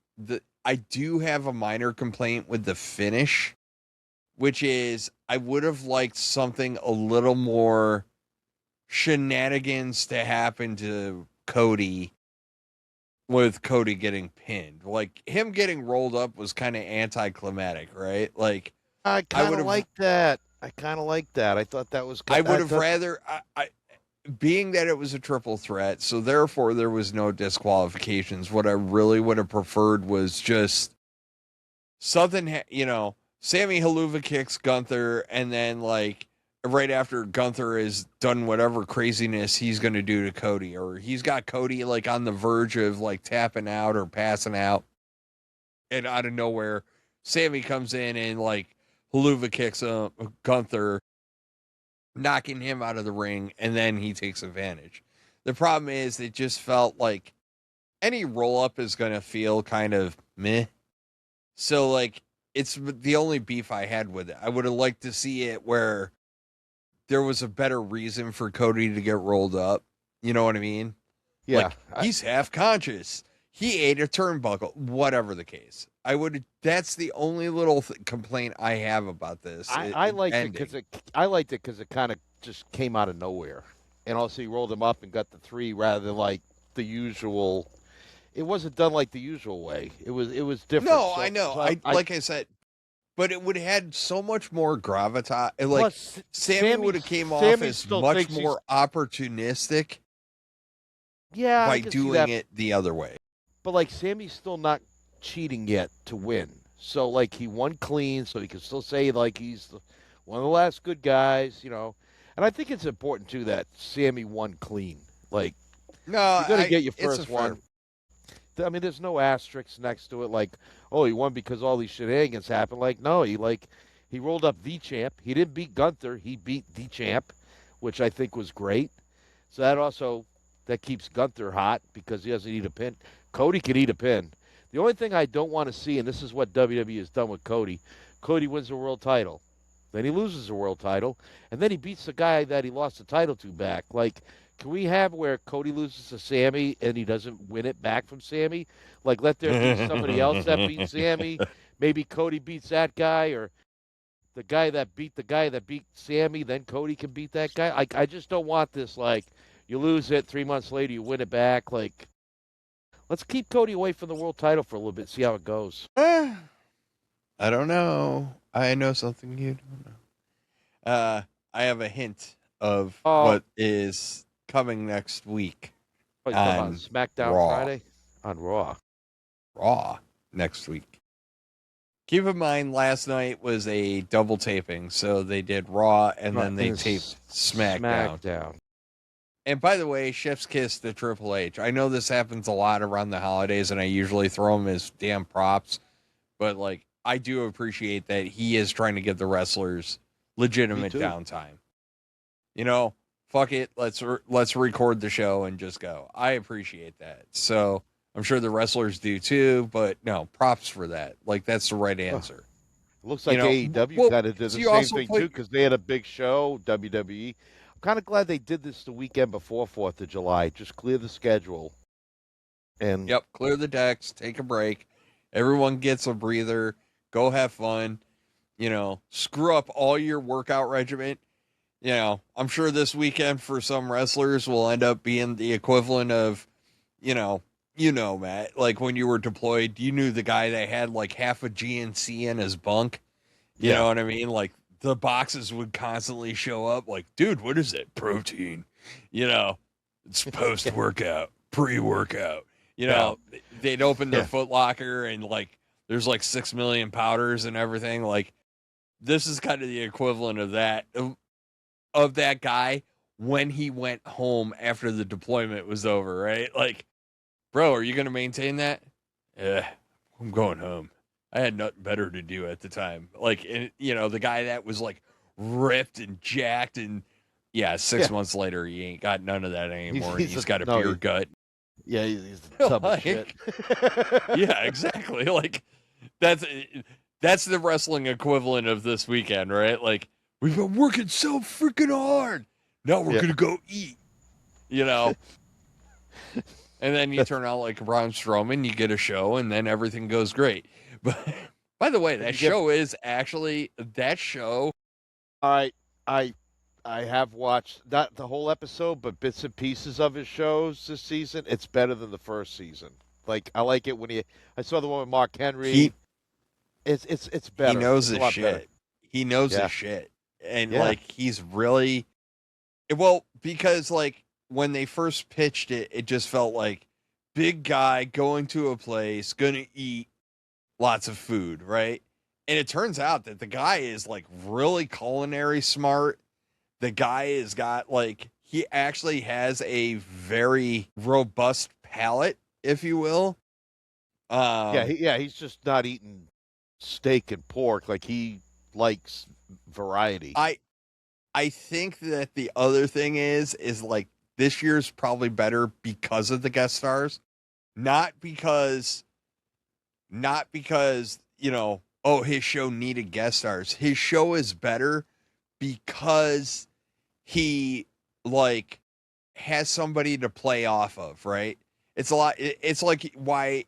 I do have a minor complaint with the finish, which is I would have liked something a little more shenanigans to happen to Cody, with Cody getting pinned. Like him getting rolled up was kind of anticlimactic, right? Like I kind of like that. I thought that was good. I would have rather being that it was a triple threat, so therefore there was no disqualifications. What I really would have preferred was just something, Sami Haluva kicks Gunther, and then like right after Gunther is done whatever craziness he's going to do to Cody, or he's got Cody like on the verge of like tapping out or passing out, and out of nowhere Sami comes in and like Haluva kicks Gunther, knocking him out of the ring, and then he takes advantage. The problem is it just felt like any roll-up is going to feel kind of meh. So, like, it's the only beef I had with it. I would have liked to see it where there was a better reason for Cody to get rolled up. You know what I mean? Yeah. Like, he's half conscious. He ate a turnbuckle. Whatever the case. That's the only little complaint I have about this. I liked it because it kind of just came out of nowhere, and also he rolled him up and got the 3 rather than like the usual. It wasn't done like the usual way. It was different. No, I know. Like I said, but it would have had so much more gravitas. Like Sami would have came off as much more opportunistic. Yeah, I by can see doing that. it the other way. But like Sammy's still not cheating yet to win. So like he won clean, so he can still say like one of the last good guys, you know. And I think it's important too that Sammy won clean. Like No, you're gonna get your it's a first fair. one. I mean, there's no asterisks next to it. Like, oh, he won because all these shenanigans happened. Like, no, he rolled up the champ. He didn't beat Gunther. He beat the champ, which I think was great. So that keeps Gunther hot because he doesn't eat a pin. Cody can eat a pin. The only thing I don't want to see, and this is what WWE has done with Cody, Cody wins the world title. Then he loses the world title, and then he beats the guy that he lost the title to back. Like, can we have where Cody loses to Sammy and he doesn't win it back from Sammy? Like, let there be somebody else that beats Sammy. Maybe Cody beats that guy, or the guy that beat Sammy, then Cody can beat that guy. I just don't want this, like, you lose it, 3 months later you win it back. Like, let's keep Cody away from the world title for a little bit, see how it goes. I don't know. I know something you don't know. I have a hint of what is coming next week. What, you talking about SmackDown Raw. Friday? On Raw. Raw next week. Keep in mind, last night was a double taping, so they did Raw and then they taped SmackDown. And by the way, chef's kiss to Triple H. I know this happens a lot around the holidays, and I usually throw him as damn props, but like I do appreciate that he is trying to give the wrestlers legitimate downtime. You know, fuck it, let's record the show and just go. I appreciate that. So I'm sure the wrestlers do too, but no, props for that. Like that's the right answer. It looks like AEW kind of did the same thing too because they had a big show. WWE. I'm kind of glad they did this the weekend before 4th of July. Just clear the schedule. And clear the decks, take a break. Everyone gets a breather. Go have fun. You know, screw up all your workout regimen. You know, I'm sure this weekend for some wrestlers will end up being the equivalent of, you know, Matt, like when you were deployed, you knew the guy that had like half a GNC in his bunk. You know what I mean? Like the boxes would constantly show up like, dude, what is it? Protein. You know, it's post-workout, pre-workout. You know, they'd open their Foot Locker and like there's like 6 million powders and everything. Like this is kind of the equivalent of that, of that guy when he went home after the deployment was over, right? Like, bro, are you going to maintain that? I'm going home. I had nothing better to do at the time. Like, you know, the guy that was like ripped and jacked and 6 months later, he ain't got none of that anymore. He's got a beer gut. Yeah, he's the tub of shit. Yeah, exactly. Like, that's the wrestling equivalent of this weekend, right? Like, we've been working so freaking hard. Now we're going to go eat, you know? And then you turn out like Braun Strowman, you get a show, and then everything goes great. But by the way, that show is actually that show. I have watched not the whole episode, but bits and pieces of his shows this season. It's better than the first season. Like I like it when I saw the one with Mark Henry. It's better. He knows his shit. Better. He knows his shit, and like he's really because like when they first pitched it, it just felt like big guy going to a place, gonna eat lots of food, right? And it turns out that the guy is like really culinary smart. The guy has got like, he actually has a very robust palate, if you will. He's just not eating steak and pork. Like he likes variety. I think that the other thing is like this year's probably better because of the guest stars, not because, you know, oh, his show needed guest stars. His show is better because he like has somebody to play off of, right? It's a lot. It's like why,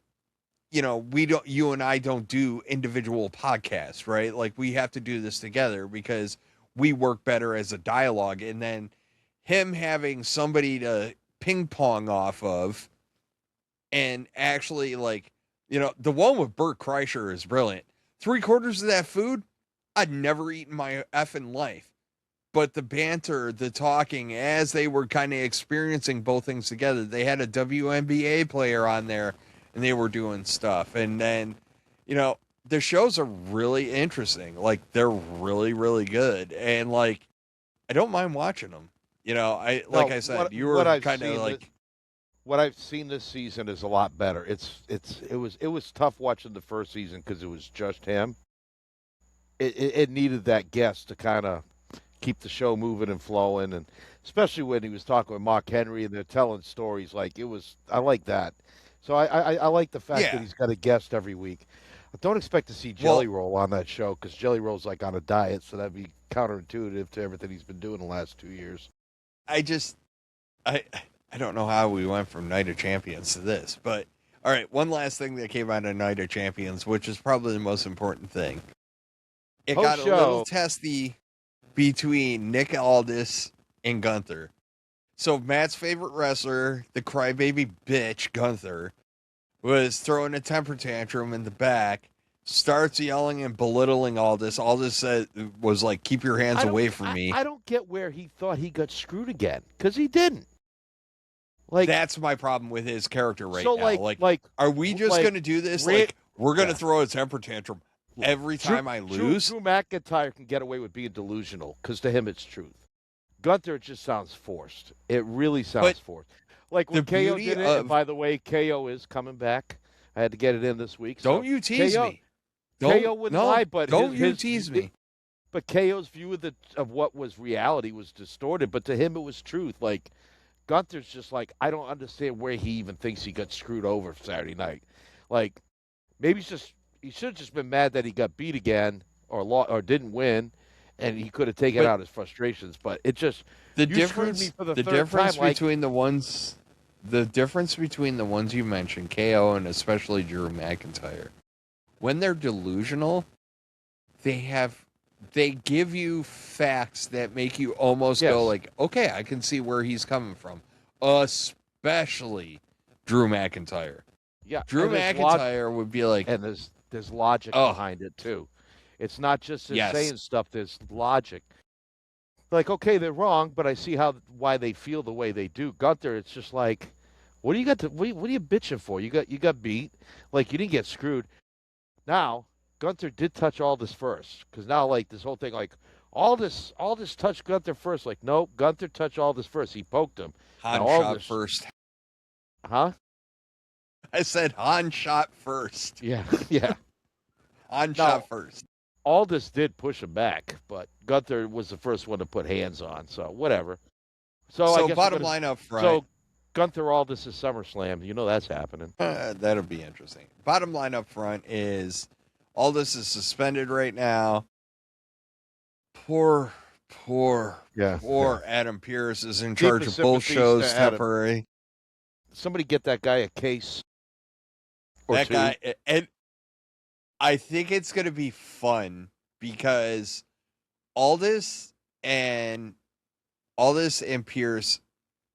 you know, you and I don't do individual podcasts, right? Like we have to do this together because we work better as a dialogue. And then him having somebody to ping pong off of and actually like, you know, the one with Bert Kreischer is brilliant. 3/4 of that food I'd never eat in my effing life. but the banter, the talking, as they were kind of experiencing both things together, they had a WNBA player on there, and they were doing stuff. And then, you know, the shows are really interesting. Like, they're really, really good. And, like, I don't mind watching them. You know, like I said, you were kind of like... What I've seen this season is a lot better. It was tough watching the first season because it was just him. It needed that guest to kind of keep the show moving and flowing, and especially when he was talking with Mark Henry and they're telling stories. Like, I like that. So I like the fact that he's got a guest every week. I don't expect to see Jelly Roll on that show because Jelly Roll's like on a diet, so that'd be counterintuitive to everything he's been doing the last 2 years. I don't know how we went from Night of Champions to this, but all right, one last thing that came out of Night of Champions, which is probably the most important thing. It got a little testy between Nick Aldis and Gunther. So Matt's favorite wrestler, the crybaby bitch, Gunther, was throwing a temper tantrum in the back, starts yelling and belittling Aldis. Aldis said, was like, keep your hands away from me. I don't get where he thought he got screwed again, because he didn't. Like, that's my problem with his character right now. Like, are we just going to do this? Like, we're going to throw a temper tantrum every time I lose? Drew McIntyre can get away with being delusional, because to him it's truth. Gunther, it just sounds forced. It really sounds forced. Like when KO did it, and by the way, KO is coming back. I had to get it in this week. Don't you tease me. KO wouldn't lie, but don't you tease me. But KO's view of what was reality was distorted, but to him it was truth. Like, Gunther's just like, I don't understand where he even thinks he got screwed over Saturday night. Like, maybe he should have just been mad that he got beat again or didn't win, and he could have taken out his frustrations. But it just the difference between the ones you mentioned, KO and especially Drew McIntyre, when they're delusional, they give you facts that make you almost go like, okay, I can see where he's coming from. Especially Drew McIntyre. Yeah, Drew McIntyre would be like, and there's logic behind it too. It's not just saying stuff. There's logic. Like, okay, they're wrong, but I see why they feel the way they do. Gunther, it's just like, what do you got what are you bitching for? You got beat. Like, you didn't get screwed. Now, Gunther did touch Aldis first, because now, like, this whole thing, like, Aldis touched Gunther first. Like, no, Gunther touched Aldis first. He poked him. Han shot first. Huh? I said Han shot first. Yeah. Han shot first. Aldis did push him back, but Gunther was the first one to put hands on, so whatever. So I guess bottom line up front. So Gunther Aldis is SummerSlam. You know that's happening. That'll be interesting. Bottom line up front is Aldis is suspended right now. Poor Adam Pearce is in charge of both shows temporary. Somebody get that guy a case. That guy, and I think it's going to be fun because Aldis and Pearce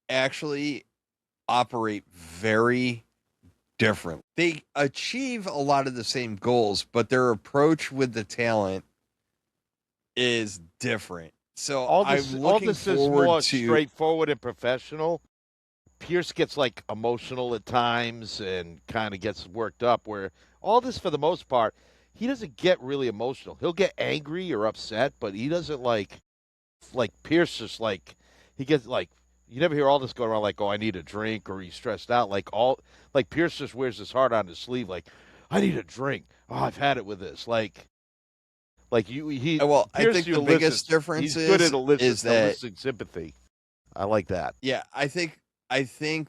actually operate very different. They achieve a lot of the same goals, but their approach with the talent is different. So Aldis is more straightforward and professional. Pearce gets like emotional at times and kind of gets worked up, where Aldis, for the most part, he doesn't get really emotional. He'll get angry or upset, but he doesn't like Pearce. Just like he gets like, you never hear Aldis go around like, oh, I need a drink, or he's stressed out. Like Pearce just wears his heart on his sleeve. Like, I need a drink. Oh, I've had it with this. I think the biggest difference he's good at eliciting sympathy. I like that. Yeah, I think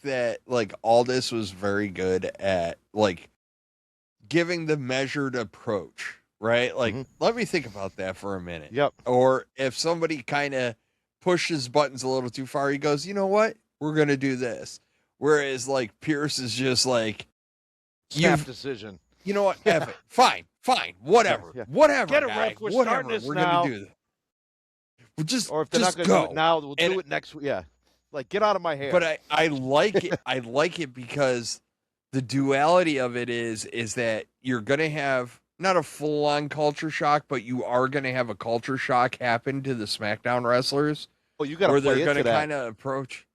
that like Aldis was very good at like giving the measured approach, right? Like, let me think about that for a minute. Yep. Or if somebody kind of pushes buttons a little too far, he goes, you know what? We're going to do this. Whereas like Pearce is just like, snap decision. You know what? F it. Fine. Whatever. Yeah. Whatever. Get it, Rick. We're starting this We're now. going to do this. Or if they're not going to do it now, we'll do it next week. Yeah. Like, get out of my hair. But I like it. I like it because the duality of it is that you're going to have not a full-on culture shock, but you are going to have a culture shock happen to the SmackDown wrestlers. Well, you got to where play they're into going to that. kind of approach.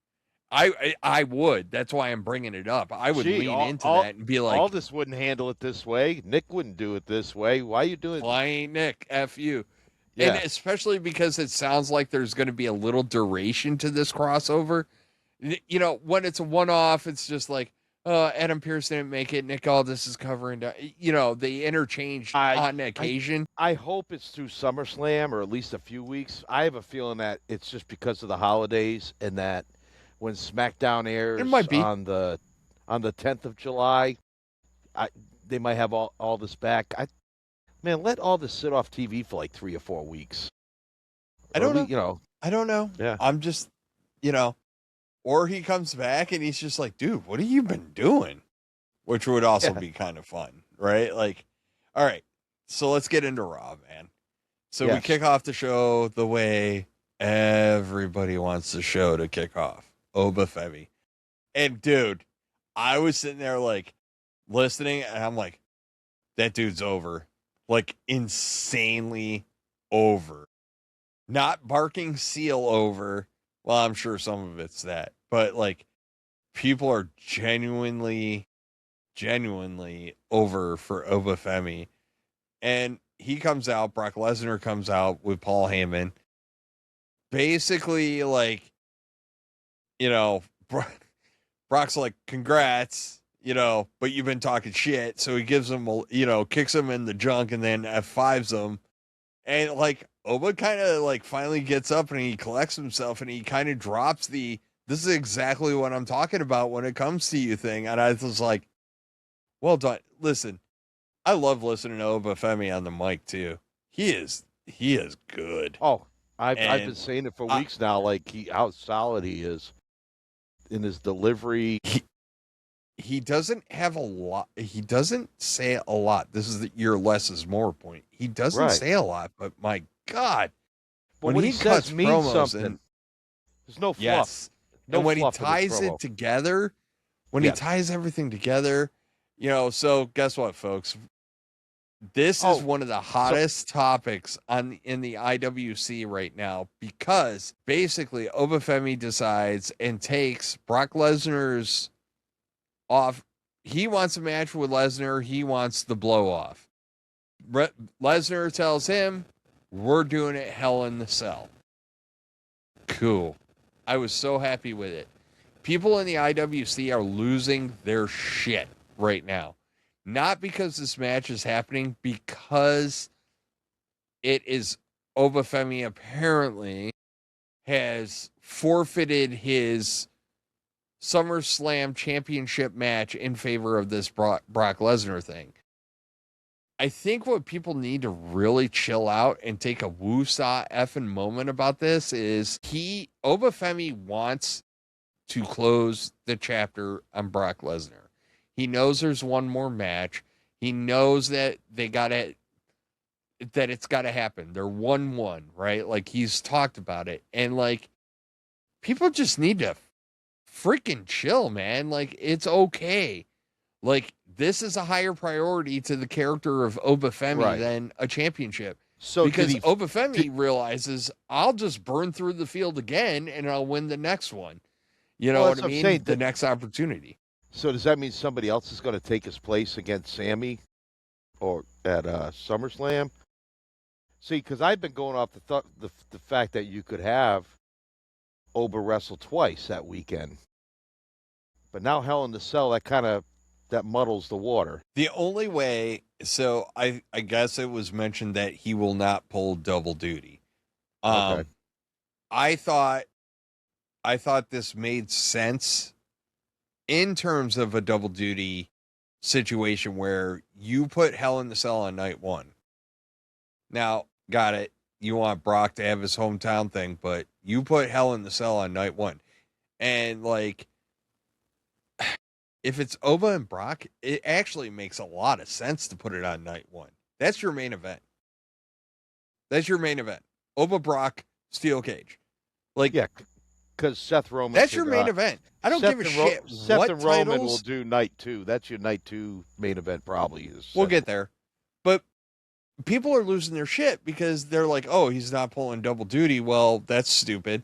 I would. That's why I'm bringing it up. I would lean into that and be like, Aldis wouldn't handle it this way. Nick wouldn't do it this way. Why are you doing it? Flying Nick, F you. Yeah. And especially because it sounds like there's going to be a little duration to this crossover. You know, when it's a one-off, it's just like, Adam Pearce didn't make it. Nick Aldis is covering. You know, they interchange on occasion. I hope it's through SummerSlam or at least a few weeks. I have a feeling that it's just because of the holidays and that when SmackDown airs It might be. on the 10th of July, they might have all this back. Man, let all this sit off TV for like 3 or 4 weeks. I don't know. You know. I don't know. Yeah. I'm just, you know, or he comes back and he's just like, dude, what have you been doing? Which would also be kind of fun, right? Like, all right, so let's get into Raw, man. So we kick off the show the way everybody wants the show to kick off. Obafemi. And dude, I was sitting there like listening and I'm like, that dude's over. Like insanely over. Not barking seal over. Well, I'm sure some of it's that. But like people are genuinely over for Obafemi. And he comes out, Brock Lesnar comes out with Paul Heyman. Basically, like, you know, Brock's like, congrats, you know, but you've been talking shit. So he gives him, you know, kicks him in the junk and then F5s him. And like, Oba kind of like finally gets up and he collects himself and he kind of drops this is exactly what I'm talking about when it comes to you thing. And I was like, well done. Listen, I love listening to Obafemi on the mic too. He is good. Oh, I've been saying it for weeks now, like how solid he is in his delivery. He doesn't have a lot. He doesn't say a lot. This is your less is more point. He doesn't say a lot, but my God, but when he says means something, there's no fluff. Yes. No and when he fluff in his ties promo. it together, he ties everything together, you know, so guess what, folks? This is one of the hottest topics in the IWC right now because basically Obafemi decides and takes Brock Lesnar's off. He wants a match with Lesnar. He wants the blow off. Lesnar tells him, we're doing it Hell in the Cell. Cool. I was so happy with it. People in the IWC are losing their shit right now. Not because this match is happening, because it is Obafemi apparently has forfeited his SummerSlam championship match in favor of this Brock Lesnar thing. I think what people need to really chill out and take a woo-saw effing moment about this is Obafemi wants to close the chapter on Brock Lesnar. He knows there's one more match. He knows that that it's got to happen. They're 1-1, right? Like he's talked about it. And like people just need to freaking chill, man. Like it's okay. Like this is a higher priority to the character of Obafemi than a championship. So because Obafemi realizes I'll just burn through the field again and I'll win the next one. You know what I mean? The next opportunity. So does that mean somebody else is going to take his place against Sami or at SummerSlam? See, because I've been going off the fact that you could have Oba wrestle twice that weekend. But now Hell in the Cell, that muddles the water. The only way, so I guess it was mentioned that he will not pull double duty. Okay. I thought this made sense in terms of a double duty situation where you put Hell in the Cell on night one. Now, got it. You want Brock to have his hometown thing, but you put Hell in the Cell on night one. And like, if it's Oba and Brock, it actually makes a lot of sense to put it on night one. That's your main event. Oba, Brock, steel cage. Like, yeah, because Seth Roman. That's your main event. I don't give a shit. Seth and Roman will do night two. That's your night two main event, probably. We'll get there. But people are losing their shit because they're like, oh, he's not pulling double duty. Well, that's stupid.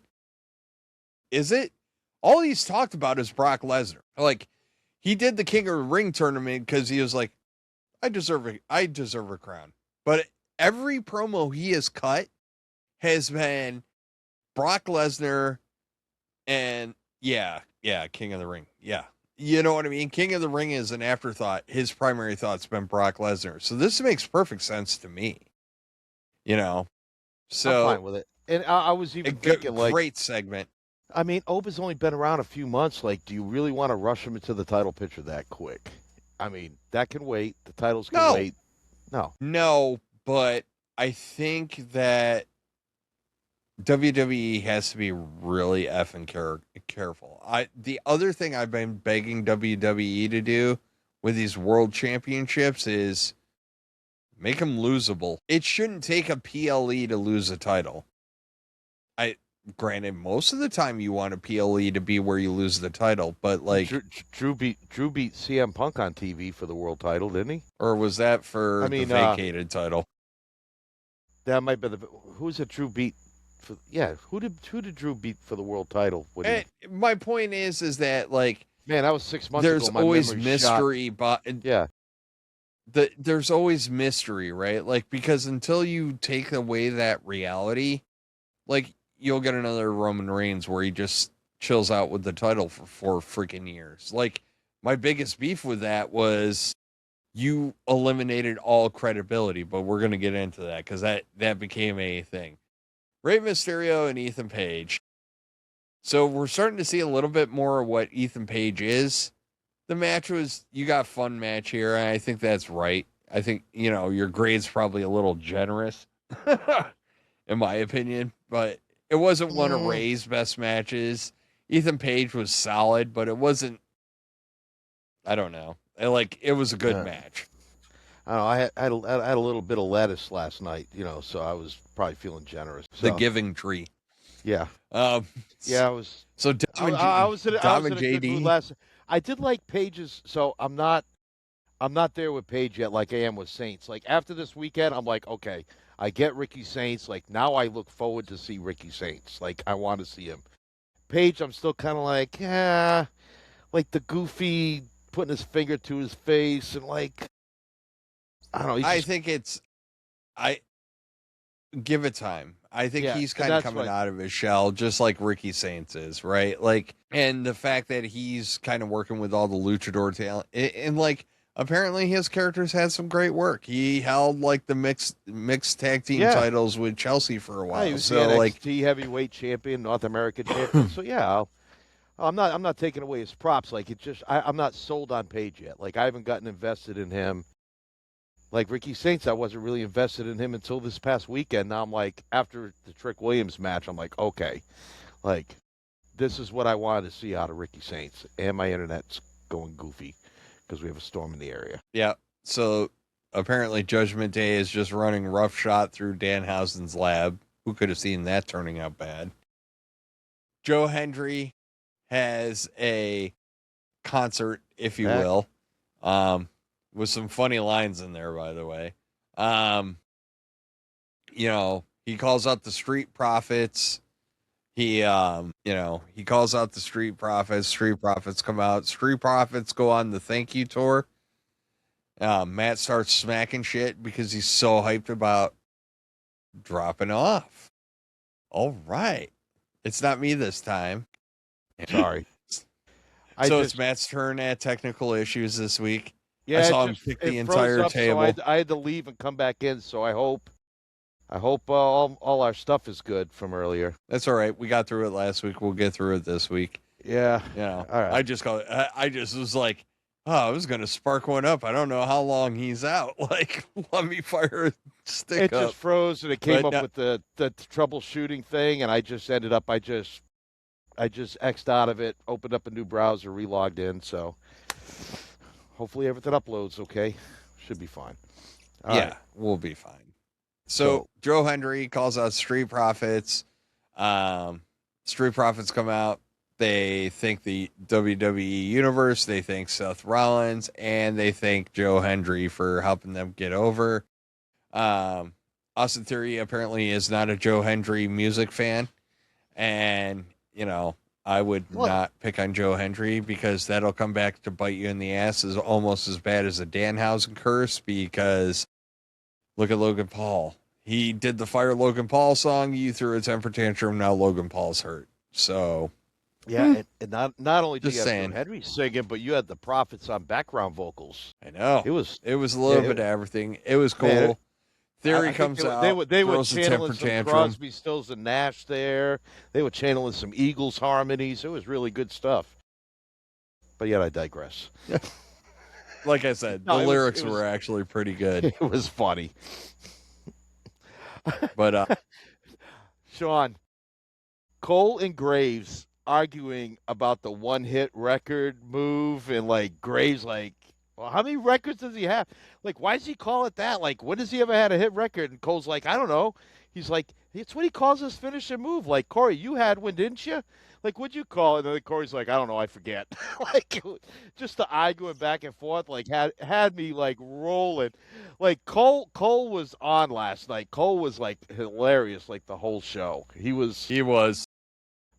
Is it? All he's talked about is Brock Lesnar. Like, he did the King of the Ring tournament because he was like, I deserve a crown. But every promo he has cut has been Brock Lesnar and King of the Ring. Yeah. You know what I mean? King of the Ring is an afterthought. His primary thought's been Brock Lesnar. So this makes perfect sense to me. You know? So I'm fine with it. And I was even thinking, like, great segment. I mean, Oba's only been around a few months. Like, do you really want to rush him into the title picture that quick? I mean, that can wait. The titles can wait. No, but I think that WWE has to be really effing careful. The other thing I've been begging WWE to do with these world championships is make them losable. It shouldn't take a PLE to lose a title. Granted, most of the time you want a PLE to be where you lose the title, but like Drew beat CM Punk on TV for the world title, didn't he? Or was that for the vacated title? That might be who's it Drew beat for? Yeah, who did Drew beat for the world title? My point is that, like, man, that was 6 months there's ago. Always mystery, but yeah, there's always mystery, right? Like, because until you take away that reality, like, you'll get another Roman Reigns where he just chills out with the title for 4 freaking years. Like, my biggest beef with that was you eliminated all credibility, but we're going to get into that because that became a thing. Rey Mysterio and Ethan Page. So we're starting to see a little bit more of what Ethan Page is. The match you got a fun match here, and I think that's right. I think, your grade's probably a little generous, in my opinion, but it wasn't one of Ray's best matches. Ethan Page was solid, but it wasn't, I don't know. It was a good match. I don't know. I had a little bit of lettuce last night, so I was probably feeling generous. So. The giving tree. Yeah. Yeah, I was. So I was in a JD. good mood last. I did like Page's. So I'm not there with Page yet, like I am with Saints. Like after this weekend, I'm like, okay, I get Ricky Saints. Like now, I look forward to see Ricky Saints. Like I want to see him. Page, I'm still kind of like, like the goofy putting his finger to his face and like, I don't know. I give it time. I think he's kind of coming out of his shell, just like Ricky Saints is, right? Like, and the fact that he's kind of working with all the luchador talent, and like, apparently his characters had some great work. He held like the mixed tag team titles with Chelsea for a while. He was so the like NXT heavyweight champion, North American champion. So yeah, I'm not taking away his props. Like it just, I'm not sold on Page yet. Like I haven't gotten invested in him. Like Ricky Saints, I wasn't really invested in him until this past weekend. Now I'm like, after the Trick Williams match, I'm like, okay, like this is what I wanted to see out of Ricky Saints. And my internet's going goofy because we have a storm in the area. Yeah. So apparently Judgment Day is just running roughshod through Danhausen's lab. Who could have seen that turning out bad? Joe Hendry has a concert, if you will. With some funny lines in there, by the way. He calls out the Street Profits. He calls out the Street Profits. Street Profits come out. Street Profits go on the thank you tour. Matt starts smacking shit because he's so hyped about dropping off. All right. It's not me this time. Sorry. It's Matt's turn at technical issues this week. Yeah, I saw him kick the entire table. So I had to leave and come back in. So I hope all our stuff is good from earlier. That's all right. We got through it last week. We'll get through it this week. Yeah. All right. I just was like, I was going to spark one up. I don't know how long he's out. Like, let me fire a stick up. It just froze and it came up with the troubleshooting thing. And I just ended up, I just X'd out of it, opened up a new browser, relogged in. So hopefully everything uploads okay. Should be fine. All right. We'll be fine. So Joe Hendry calls out Street Profits. Street Profits come out. They thank the WWE Universe. They thank Seth Rollins. And they thank Joe Hendry for helping them get over. Austin Theory apparently is not a Joe Hendry music fan, and I would not pick on Joe Hendry because that'll come back to bite you in the ass is almost as bad as a Danhausen curse because look at Logan Paul. He did the Fire Logan Paul song. You threw a temper tantrum. Now Logan Paul's hurt. So, yeah, and not only did Just you have saying. Joe Henry singing, but you had the Prophets on background vocals. I know. It was a little bit of everything. It was cool. Man, Theory I think comes out. They were throws a temper channeling some tantrum. Crosby, Stills, and Nash there. They were channeling some Eagles harmonies. It was really good stuff. But yet I digress. Like I said, No, the it lyrics was- were actually pretty good. It was funny. But Sean, Cole and Graves arguing about the one-hit record move, and like Graves like, well, how many records does he have? Like, why does he call it that? Like, when has he ever had a hit record? And Cole's like, I don't know. He's like, it's what he calls his finishing move. Like, Corey, you had one, didn't you? Like, what'd you call it? And then Corey's like, I don't know, I forget. Like, just the arguing back and forth, like, had me like rolling. Like Cole was on last night. Cole was like hilarious, like the whole show. He was.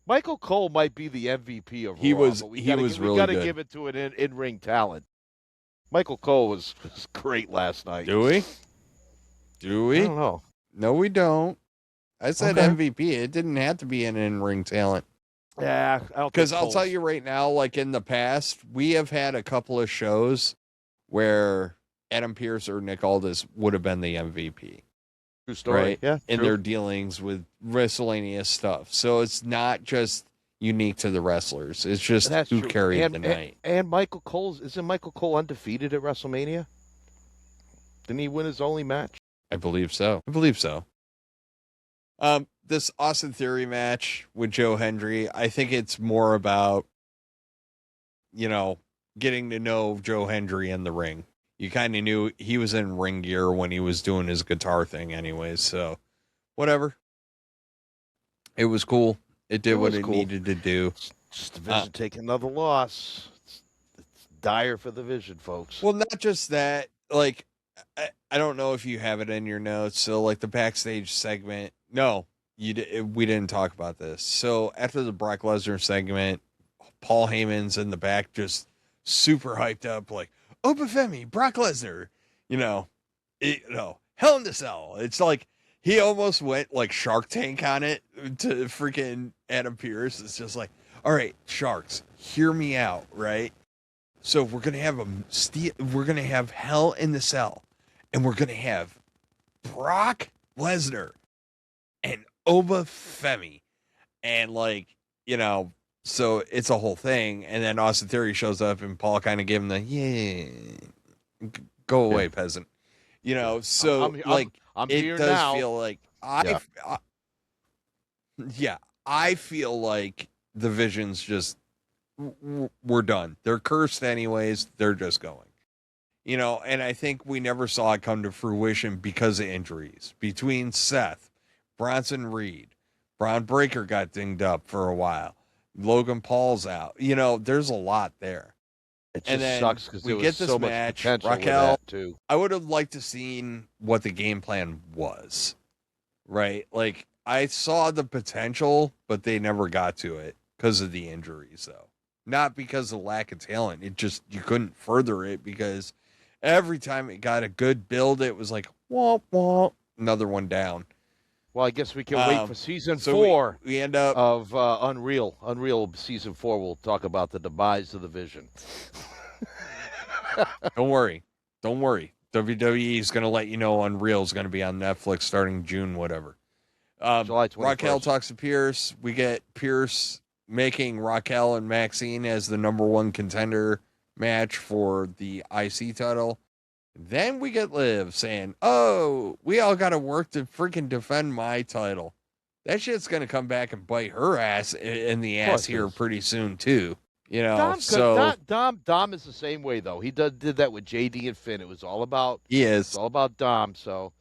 Michael Cole might be the MVP of Raw. He was- but we he was really gotta good. give it to an in-ring talent. Michael Cole was great last night. do we? Do I we? don't know. No, we don't. I said Okay. MVP. It didn't have to be an in-ring talent. Yeah, I don't Because think I'll tell Cole's- you right now, like in the past, we have had a couple of shows where Adam Pearce or Nick Aldis would have been the MVP. True story. Right. Yeah, In true. their dealings with WrestleMania stuff. So it's not just unique to the wrestlers. It's just That's who true. carried and, the night. And Michael Cole's isn't Michael Cole undefeated at WrestleMania? Didn't he win his only match? I believe so. This Austin Theory match with Joe Hendry, I think it's more about, getting to know Joe Hendry in the ring. You kind of knew he was in ring gear when he was doing his guitar thing anyways, so whatever. It was cool. It did It what was it cool. needed to do. Just Division taking another loss. It's dire for the Vision, folks. Well, not just that, like, I don't know if you have it in your notes. So, like, the backstage segment, no, we didn't talk about this. So, after the Brock Lesnar segment, Paul Heyman's in the back just super hyped up, like, Obafemi, Brock Lesnar, Hell in the Cell. It's like he almost went like Shark Tank on it to freaking Adam Pearce. It's just like, all right, Sharks, hear me out, right? So we're gonna have we're gonna have Hell in the Cell, and we're gonna have Brock Lesnar and Obafemi, and so it's a whole thing. And then Austin Theory shows up, and Paul kind of gave him the go away, peasant. So I'm it here does now. feel like I feel like the Vision's just we're done. They're cursed anyways. They're just going. And I think we never saw it come to fruition because of injuries. Between Seth, Bronson Reed, Braun Breaker got dinged up for a while. Logan Paul's out. There's a lot there. It and just then sucks because we there get was this so much match, potential with Raquel. that too. I would have liked to seen what the game plan was, right? Like, I saw the potential, but they never got to it because of the injuries, though. Not because of lack of talent. It just, you couldn't further it because every time it got a good build, it was like, womp, womp, another one down. Well, I guess we can wait for season So 4 we end up, of Unreal. Unreal season 4. We'll talk about the demise of the Vision. don't worry. WWE is going to let you know Unreal is going to be on Netflix starting June, whatever. July 21st. Raquel talks to Pierce. We get Pierce making Raquel and Maxine as the number 1 contender match for the IC title. Then we get Liv saying, oh, we all got to work to freaking defend my title. That shit's going to come back and bite her ass in the ass here pretty soon, too. Dom is the same way, though. He did that with JD and Finn. It was all about It's all about Dom. So,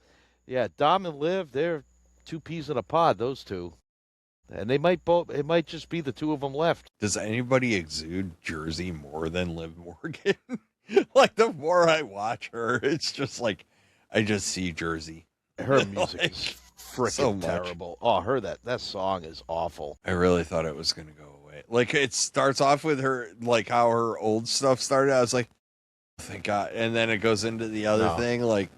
yeah, Dom and Liv, they're 2 peas in a pod, those two. And they might both. It might just be the 2 of them left. Does anybody exude Jersey more than Liv Morgan? Like, the more I watch her, it's just like, I just see Jersey. Her music Like, is freaking so much. terrible. Oh, that song is awful. I really thought it was going to go away. Like, it starts off with her, like, how her old stuff started. I was like, thank God. And then it goes into the other thing, like,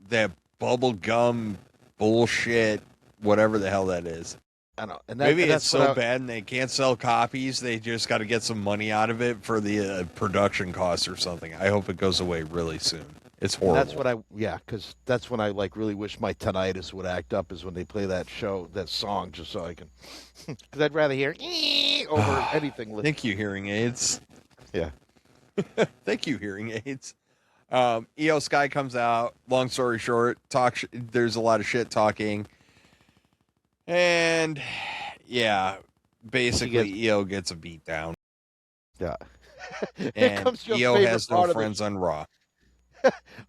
that bubble gum bullshit, whatever the hell that is. I know. And Maybe and it's that's so bad and they can't sell copies. They just got to get some money out of it for the production costs or something. I hope it goes away really soon. It's horrible. That's what because that's when I like really wish my tinnitus would act up is when they play that song, just so I can, because I'd rather hear over anything. Thank you, hearing aids. Yeah. Thank you, hearing aids. EO Sky comes out. Long story short, there's a lot of shit talking, and yeah, basically EO gets a beat down. Yeah. And comes your EO favorite has part no of friends on Raw.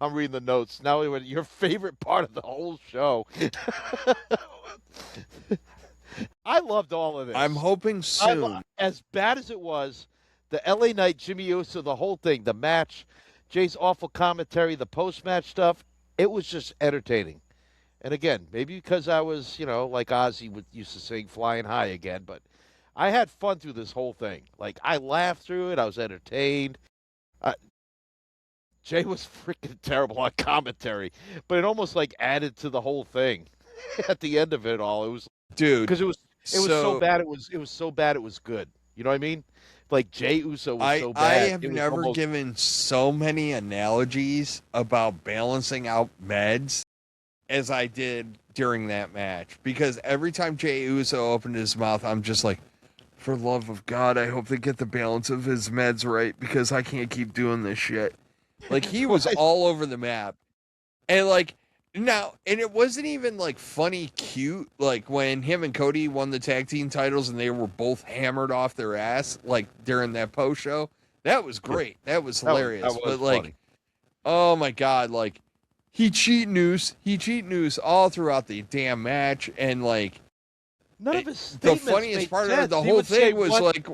I'm reading the notes now. Your favorite part of the whole show. I loved all of this. I'm hoping soon. As bad as it was, the LA Knight, Jimmy Uso, the whole thing, the match, Jay's awful commentary, the post-match stuff, it was just entertaining. And again, maybe because I was, like Ozzy used to sing Flying High again, but I had fun through this whole thing. Like, I laughed through it. I was entertained. Jay was freaking terrible on commentary, but it almost like added to the whole thing at the end of it all. It was, dude, because it was so bad. It was so bad. It was good. You know what I mean? Like Jay Uso was so bad. I have never given so many analogies about balancing out meds as I did during that match, because every time Jay Uso opened his mouth, I'm just like, for the love of God, I hope they get the balance of his meds right, because I can't keep doing this shit. Like, he was all over the map. And, like, now, and it wasn't even, like, funny, cute, like, when him and Cody won the tag team titles and they were both hammered off their ass, like, during that post show. That was great. That was hilarious. That was but, like, funny. Oh, my God, like, he cheat news all throughout the damn match. And, like, none of his the statements funniest made part sense. of the He whole would say thing was, like,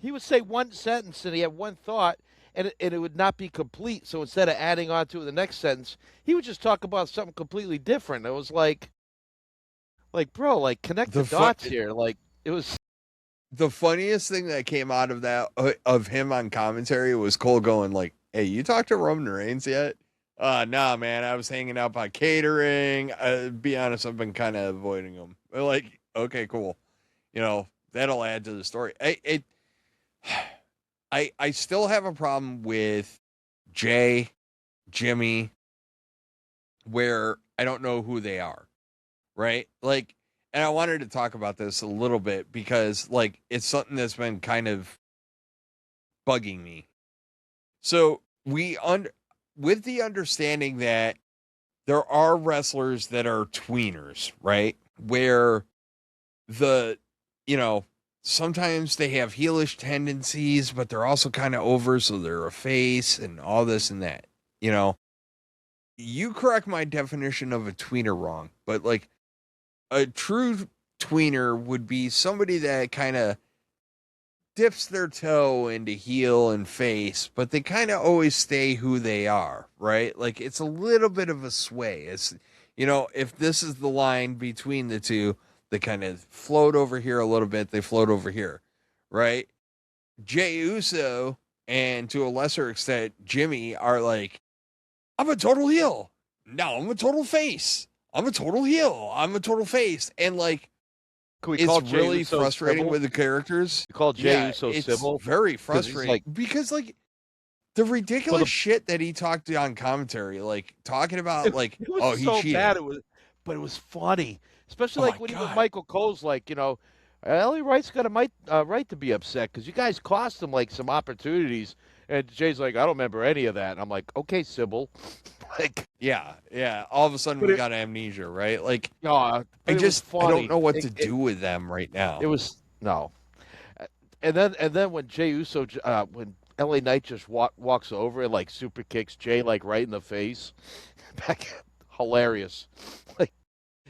he would say one sentence and he had one thought, and it would not be complete. So instead of adding on to the next sentence, he would just talk about something completely different. It was like bro, like connect the dots here. Like, it was the funniest thing that came out of that of him on commentary was Cole going like, "Hey, you talked to Roman Reigns yet?" Nah, man. I was hanging out by catering. Be honest, I've been kind of avoiding him. Like, okay, cool. That'll add to the story. I still have a problem with Jay, Jimmy, where I don't know who they are, right? Like, and I wanted to talk about this a little bit because, like, it's something that's been kind of bugging me. So with the understanding that there are wrestlers that are tweeners, right? Where sometimes they have heelish tendencies, but they're also kind of over, so they're a face and all this and that. You correct my definition of a tweener wrong, but like a true tweener would be somebody that kind of dips their toe into heel and face, but they kind of always stay who they are, right? Like, it's a little bit of a sway. It's, if this is the line between the two, they kind of float over here a little bit. They float over here, right? Jey Uso and to a lesser extent Jimmy are like, I'm a total heel. No, I'm a total face. I'm a total heel. I'm a total face. And like, it's really frustrating with the characters. You call Jey Uso civil? It's very frustrating because like the ridiculous shit that he talked on commentary, like talking about like, he so cheated. Bad. But it was funny. Especially when even Michael Cole's like, LA Wright's got a right to be upset because you guys cost him like some opportunities. And Jay's like, I don't remember any of that. And I'm like, okay, Sybil. Like, yeah. All of a sudden we got amnesia, right? Like, I funny. don't know what to do with them right now. It was no. And then when Jey Uso, when LA Knight just walks over and like super kicks Jay like right in the face, hilarious. Like,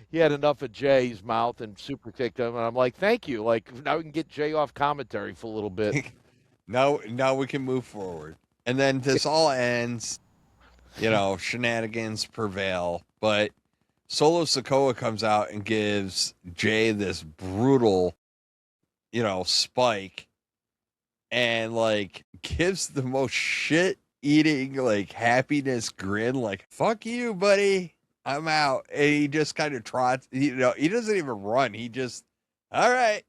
he had enough of Jay's mouth and super kicked him, and I'm like, thank you. Like, now we can get Jay off commentary for a little bit. Now we can move forward. And then this all ends Shenanigans prevail. But Solo Sokoa comes out and gives Jay this brutal, spike, and like gives the most shit eating, like happiness grin, like, fuck you, buddy, I'm out. And he just kind of trots, he doesn't even run. He just, all right.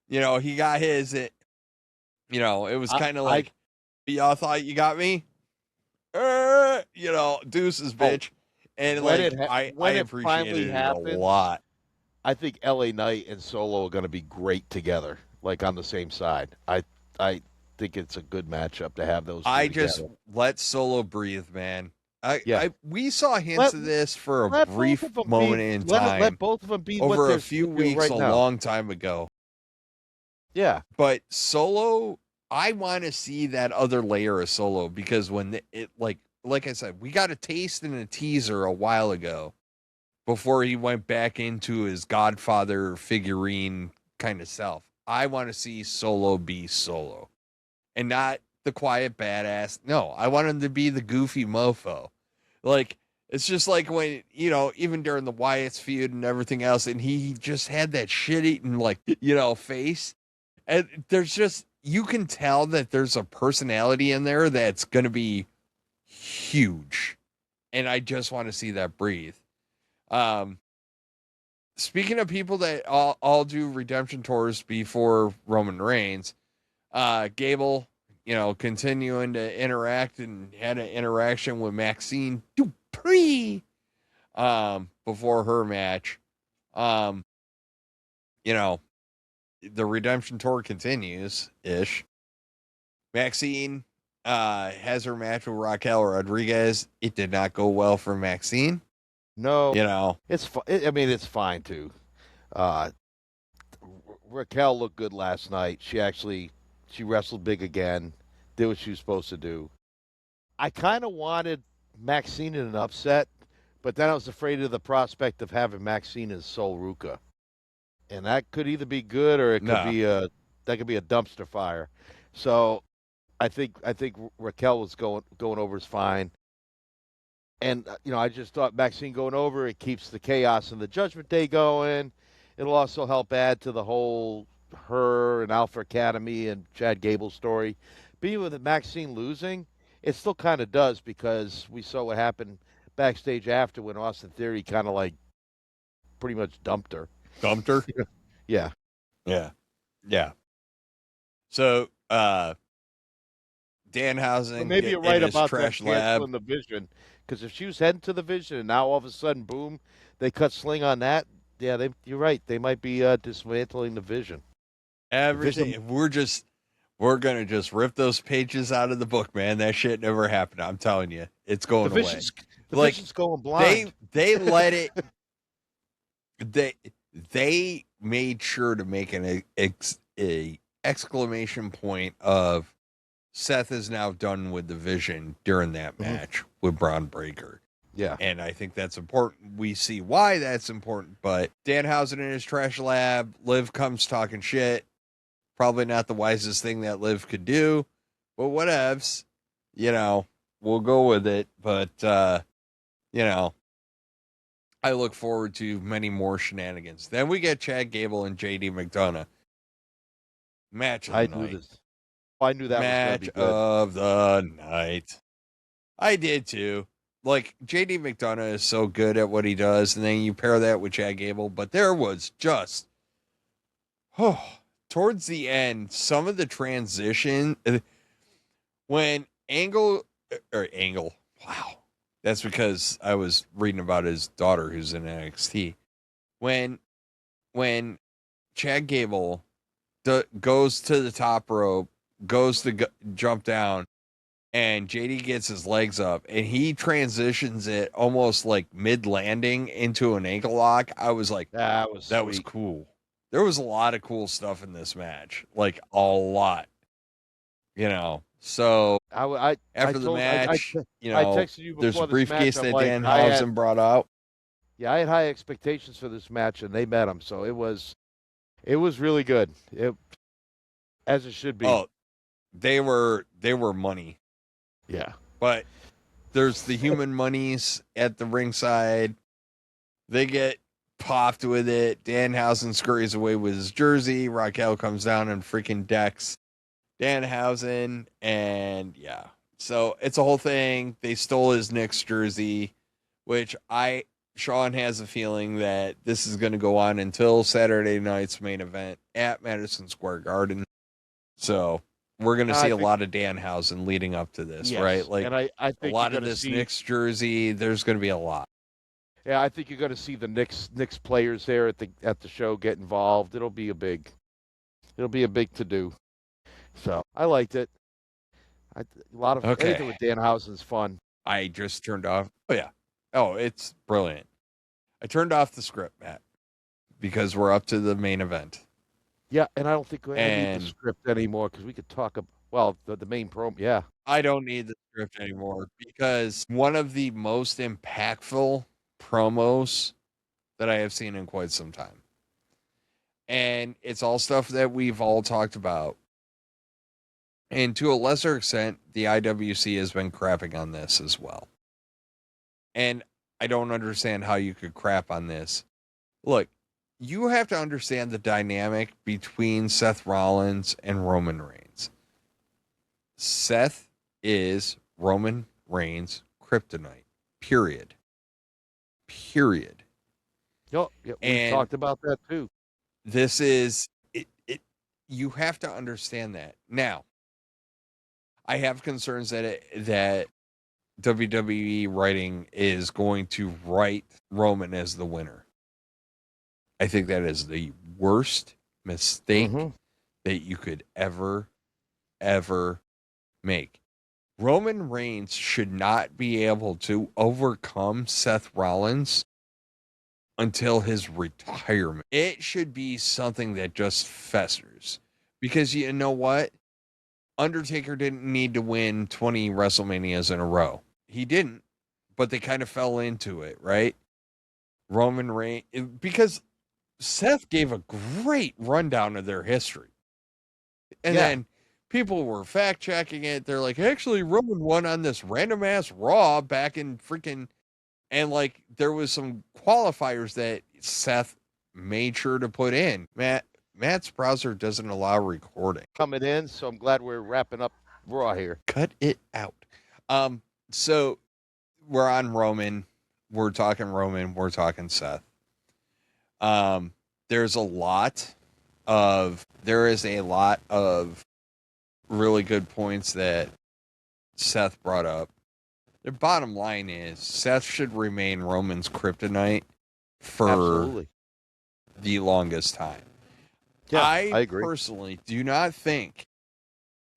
He got his, it was kind of like, y'all thought you got me? Deuces, bitch. And I appreciated it a lot. I think LA Knight and Solo are going to be great together, like on the same side. I think it's a good matchup to have those two together. Just let Solo breathe, man. We saw hints of this for a brief moment in time. Let both of them be over a few weeks, a long time ago. Yeah, but Solo, I want to see that other layer of Solo, because when like I said, we got a taste in a teaser a while ago before he went back into his Godfather figurine kind of self. I want to see Solo be Solo and not the quiet badass. No, I want him to be the goofy mofo. Like, it's just like when, even during the Wyatt's feud and everything else, and he just had that shit-eating, like, face. And there's just, you can tell that there's a personality in there that's going to be huge. And I just want to see that breathe. Speaking of people that all do redemption tours before Roman Reigns, Gable, continuing to interact and had an interaction with Maxine Dupree before her match. The redemption tour continues ish. Maxine has her match with Raquel Rodriguez. It did not go well for Maxine. No, it's it's fine too. Raquel looked good last night. She wrestled big again, did what she was supposed to do. I kind of wanted Maxine in an upset, but then I was afraid of the prospect of having Maxine as Sol Ruca. And that could either be good or it could be a dumpster fire. So I think Raquel was going over is fine. And I just thought Maxine going over, it keeps the chaos and the Judgment Day going. It'll also help add to the whole her and Alpha Academy and Chad Gable story. Being with Maxine losing, it still kind of does, because we saw what happened backstage after when Austin Theory kind of like pretty much dumped her. Yeah. So Danhausen, well, maybe you're right about trash that lab in the Vision, because if she was heading to the Vision and now all of a sudden, boom, they cut Sling on that. Yeah, you're right. They might be dismantling the Vision. Everything. We're gonna just rip those pages out of the book, man. That shit never happened. I'm telling you, it's going away. The Vision's going blind. They let it. They made sure to make an exclamation point of Seth is now done with the Vision during that match with Braun Breaker. Yeah. And I think that's important. We see why that's important, but Danhausen in his trash lab, Liv comes talking shit. Probably not the wisest thing that Liv could do, but whatevs. We'll go with it. But, I look forward to many more shenanigans. Then we get Chad Gable and JD McDonough. Match of the night. I knew that match was going to be good. of the night. I did too. Like, JD McDonough is so good at what he does, and then you pair that with Chad Gable. But there was just, towards the end, some of the transition when Angle, wow. That's because I was reading about his daughter who's in NXT. When Chad Gable goes to the top rope, goes to jump down, and JD gets his legs up, and he transitions it almost like mid-landing into an ankle lock, I was like, that was cool. There was a lot of cool stuff in this match. Like, a lot. So after the match, I texted you before there's a briefcase match, that Danhausen brought out. Yeah, I had high expectations for this match, and they met them, so it was really good. As it should be. Oh, they were money. Yeah, but There's the human monies at the ringside. They get popped with it. Danhausen scurries away with his jersey. Raquel comes down and freaking decks Danhausen. And yeah. So it's a whole thing. They stole his Knicks jersey, which Sean has a feeling that this is going to go on until Saturday night's main event at Madison Square Garden. So we're going to see a lot of Danhausen leading up to this, Yes, right? Like and I think a lot you're of gonna this see, Knicks jersey, there's going to be a lot. Yeah, I think you're going to see the Knicks players there at the show get involved. It'll be a big to do. So I liked it. A lot of anything with Danhausen's fun. I just turned off. Oh yeah. Oh, it's brilliant. I turned off the script, Matt, because we're up to the main event. Yeah, and I don't think we need the script anymore because we could talk about, well, the main promo. Yeah. I don't need the script anymore because one of the most impactful promos that I have seen in quite some time. And it's all stuff that we've all talked about. And to a lesser extent, the IWC has been crapping on this as well. And I don't understand how you could crap on this. Look, you have to understand the dynamic between Seth Rollins and Roman Reigns. Seth is Roman Reigns' kryptonite. Period. Yep, we talked about that too. This is it. You have to understand that. Now, I have concerns that WWE writing is going to write Roman as the winner. I think that is the worst mistake that you could ever make. Roman Reigns should not be able to overcome Seth Rollins until his retirement. It should be something that just festers. Because you know what? Undertaker didn't need to win 20 WrestleManias in a row. He didn't, but they kind of fell into it, right? Roman Reigns, because Seth gave a great rundown of their history. And then people were fact checking it. They're like, actually, Roman won on this random ass Raw back in freaking, and like there was some qualifiers that Seth made sure to put in. Matt's browser doesn't allow recording. Coming in, so I'm glad we're wrapping up Raw here. Cut it out. So we're on Roman. We're talking Seth. There is a lot of really good points that Seth brought up. The bottom line is Seth should remain Roman's kryptonite for the longest time. Yeah, I agree. Personally do not think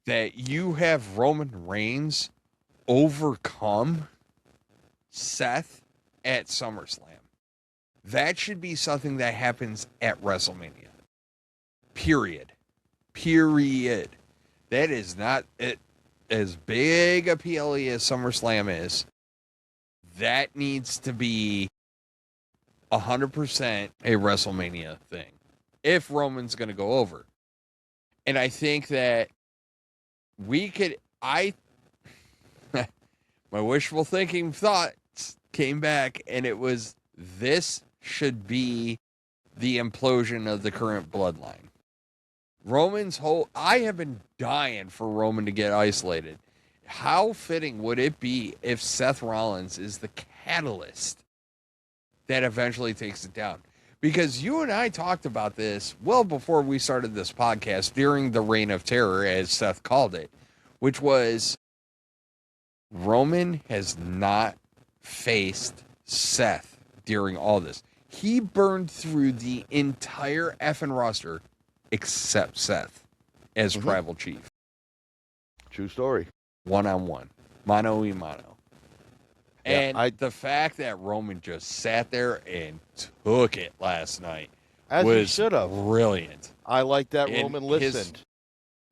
that you have Roman Reigns overcome Seth at SummerSlam. That should be something that happens at WrestleMania. Period. That is not it. As big a PLE as SummerSlam is, that needs to be 100% a WrestleMania thing if Roman's going to go over. And I think that my wishful thinking thoughts came back, and it was, this should be the implosion of the current bloodline. I have been dying for Roman to get isolated. How fitting would it be if Seth Rollins is the catalyst that eventually takes it down? Because you and I talked about this well before we started this podcast during the Reign of Terror, as Seth called it, which was Roman has not faced Seth during all this. He burned through the entire effing roster except Seth as tribal chief. True story. One-on-one. Mano-y-mano. And the fact that Roman just sat there and took it last night was brilliant. I like that Roman listened.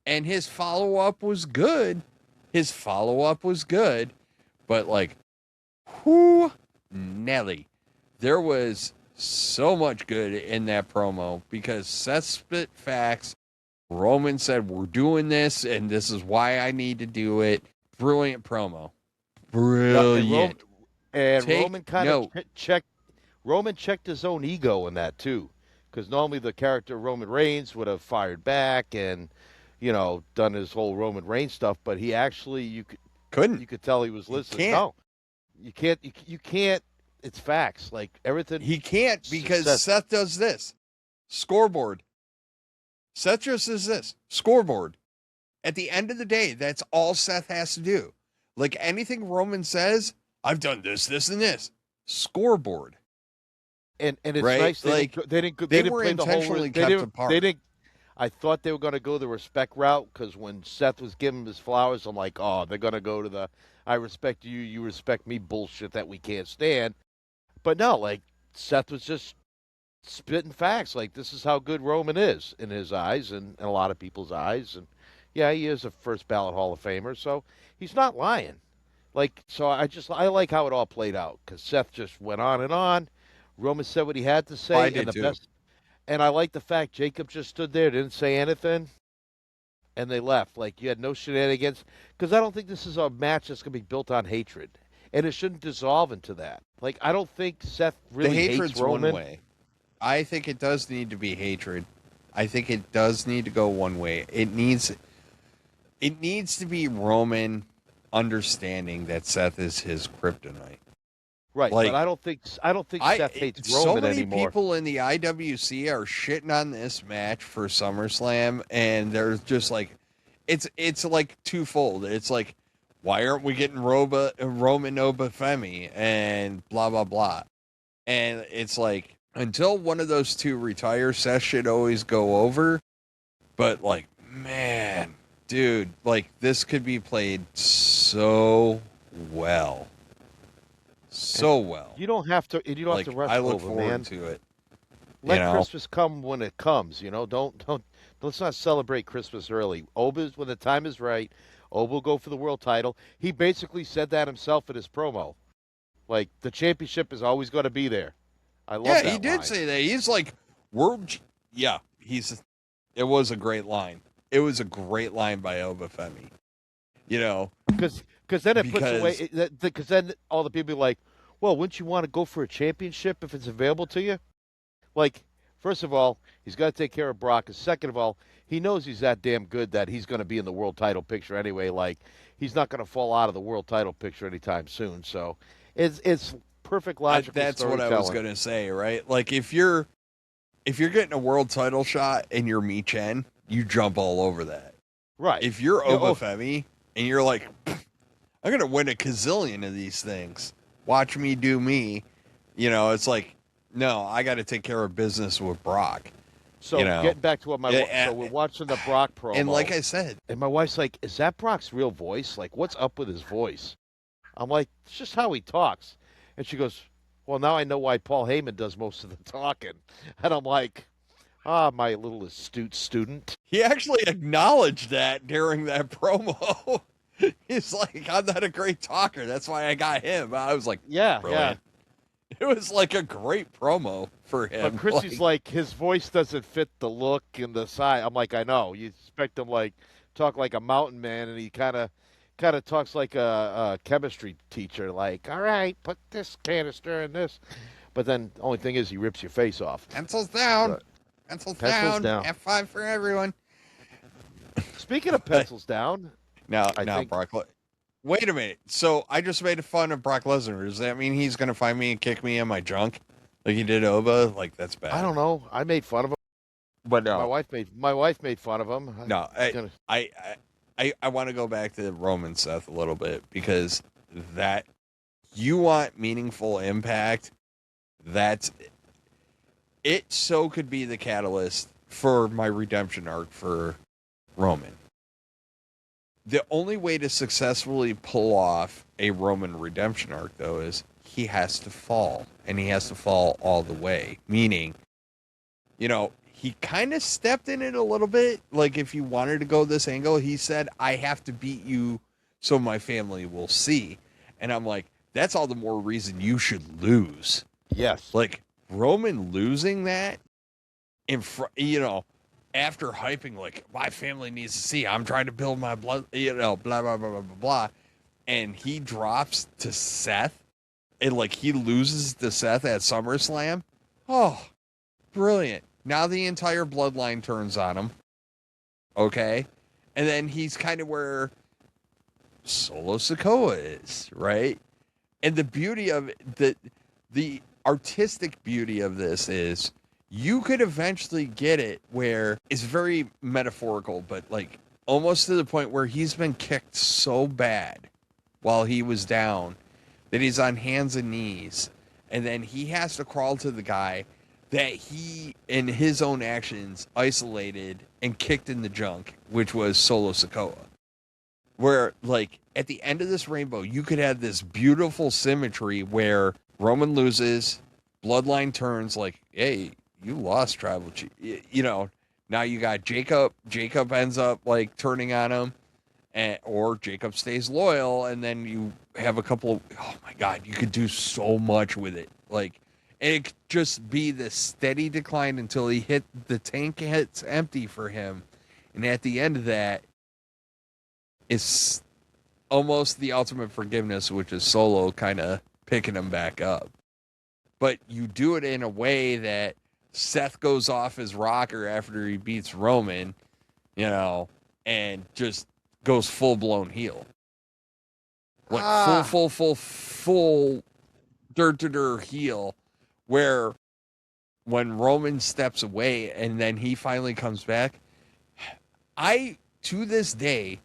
And his follow-up was good. But like, whoo, Nelly. There was so much good in that promo because Seth spit facts. Roman said, we're doing this, and this is why I need to do it. Brilliant promo. Brilliant. And Take Roman kind of checked. Roman checked his own ego in that too, because normally the character Roman Reigns would have fired back and, done his whole Roman Reigns stuff. But he actually, you Couldn't. could tell he was listening. Can't. No, you can't. You can't. It's facts. Like everything. He can't because Seth does this. Scoreboard. Seth just does this. Scoreboard. At the end of the day, that's all Seth has to do. Like anything Roman says, I've done this, this, and this. Scoreboard. And it's right? nice they didn't were play the whole. intentionally kept apart. They didn't. I thought they were going to go the respect route because when Seth was giving him his flowers, I'm like, oh, they're going to go to the I respect you, you respect me bullshit that we can't stand. But no, like Seth was just spitting facts. Like this is how good Roman is in his eyes and a lot of people's eyes. And yeah, he is a first ballot Hall of Famer, so he's not lying. Like so, I like how it all played out because Seth just went on and on. Roman said what he had to say, I did too. And I like the fact Jacob just stood there, didn't say anything, and they left. Like you had no shenanigans because I don't think this is a match that's going to be built on hatred, and it shouldn't dissolve into that. Like I don't think Seth really hatred's hates Roman. one way. I think it does need to be hatred. I think it does need to go one way. It needs to be Roman understanding that Seth is his kryptonite. Right, like, but I don't think Seth hates Roman so many anymore. People in the IWC are shitting on this match for SummerSlam, and they're just like, it's like twofold. It's like, why aren't we getting Roman Obafemi and blah blah blah, and it's like until one of those two retires, Seth should always go over. But like, man, dude, like this could be played so well. So well. You don't have to. You don't have to rush I look over, forward man. to it. Let Christmas come when it comes. Don't. Let's not celebrate Christmas early. Oba's when the time is right. Oba will go for the world title. He basically said that himself in his promo. Like the championship is always going to be there. I love that. Yeah, he did say that. He's like world. Yeah, It was a great line. It was a great line by Obafemi. Because then it puts away. Because then all the people be like, well, wouldn't you want to go for a championship if it's available to you? Like, first of all, he's got to take care of Brock. And second of all, he knows he's that damn good that he's going to be in the world title picture anyway. Like, he's not going to fall out of the world title picture anytime soon. So, it's perfect logical. That's what I was going to say, right? Like, if you're getting a world title shot and you're Mi Chen, you jump all over that. Right. If you're Obafemi and you're like, I'm going to win a gazillion of these things. Watch me do me. It's like, no, I got to take care of business with Brock. So getting back to what so we're watching the Brock promo. And like I said. And my wife's like, is that Brock's real voice? Like, what's up with his voice? I'm like, it's just how he talks. And she goes, well, now I know why Paul Heyman does most of the talking. And I'm like, my little astute student. He actually acknowledged that during that promo. He's like, I'm not a great talker. That's why I got him. I was like, yeah, brilliant. It was like a great promo for him. But Chrissy's like, his voice doesn't fit the look and the side. I'm like, I know. You expect him like talk like a mountain man, and he kind of talks like a chemistry teacher. Like, all right, put this canister in this. But then the only thing is, he rips your face off. Pencils down. Pencils down. F5 for everyone. Speaking of pencils down. Now, Brock. Wait a minute. So I just made fun of Brock Lesnar. Does that mean he's going to find me and kick me in my junk, like he did Oba? Like that's bad. I don't know. I made fun of him, but no. My wife made fun of him. No, I want to go back to Roman Seth a little bit because that you want meaningful impact. That's it. So could be the catalyst for my redemption arc for Roman. The only way to successfully pull off a Roman redemption arc, though, is he has to fall, and he has to fall all the way. Meaning, he kind of stepped in it a little bit. Like, if you wanted to go this angle, he said, I have to beat you so my family will see. And I'm like, that's all the more reason you should lose. Yes. Like, Roman losing that in front, after hyping, like, my family needs to see, I'm trying to build my blood, blah, blah, blah, blah, blah, blah. and he drops to Seth, and like he loses to Seth at SummerSlam. Oh, brilliant. Now the entire bloodline turns on him. Okay. And then he's kind of where Solo Sokoa is, right? And the beauty of it, the artistic beauty of this is you could eventually get it where it's very metaphorical, but like almost to the point where he's been kicked so bad while he was down that he's on hands and knees, and then he has to crawl to the guy that he, in his own actions, isolated and kicked in the junk, which was Solo Sokoa. Where, like, at the end of this rainbow, you could have this beautiful symmetry where Roman loses, Bloodline turns, like, hey, you lost Tribal Chief. You know, now you got Jacob. Jacob ends up, like, turning on him, or Jacob stays loyal, and then you have a couple of, oh my God, you could do so much with it. Like, and it could just be this steady decline until the tank hits empty for him. And at the end of that, it's almost the ultimate forgiveness, which is Solo kind of picking him back up. But you do it in a way that Seth goes off his rocker after he beats Roman, you know, and just goes full-blown heel. Like full dirt heel, where when Roman steps away and then he finally comes back, to this day,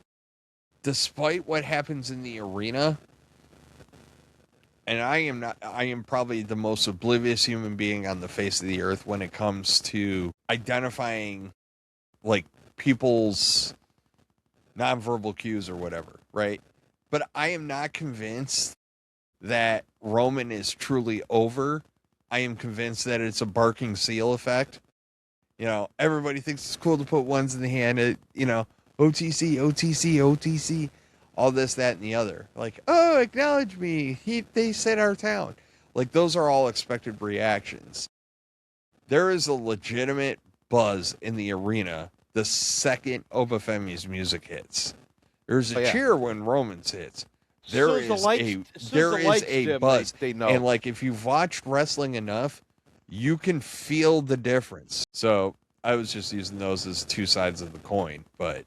despite what happens in the arena, and I am probably the most oblivious human being on the face of the earth when it comes to identifying like people's nonverbal cues or whatever, right? But I am not convinced that Roman is truly over. I am convinced that it's a barking seal effect. You know, everybody thinks it's cool to put ones in the hand, you know, OTC, OTC, OTC, all this, that, and the other. Like, oh, acknowledge me. They said our town. Like, those are all expected reactions. There is a legitimate buzz in the arena the second Obafemi's music hits. There's a cheer when Roman's hits. There is a buzz. They know. And, like, if you've watched wrestling enough, you can feel the difference. So I was just using those as two sides of the coin, but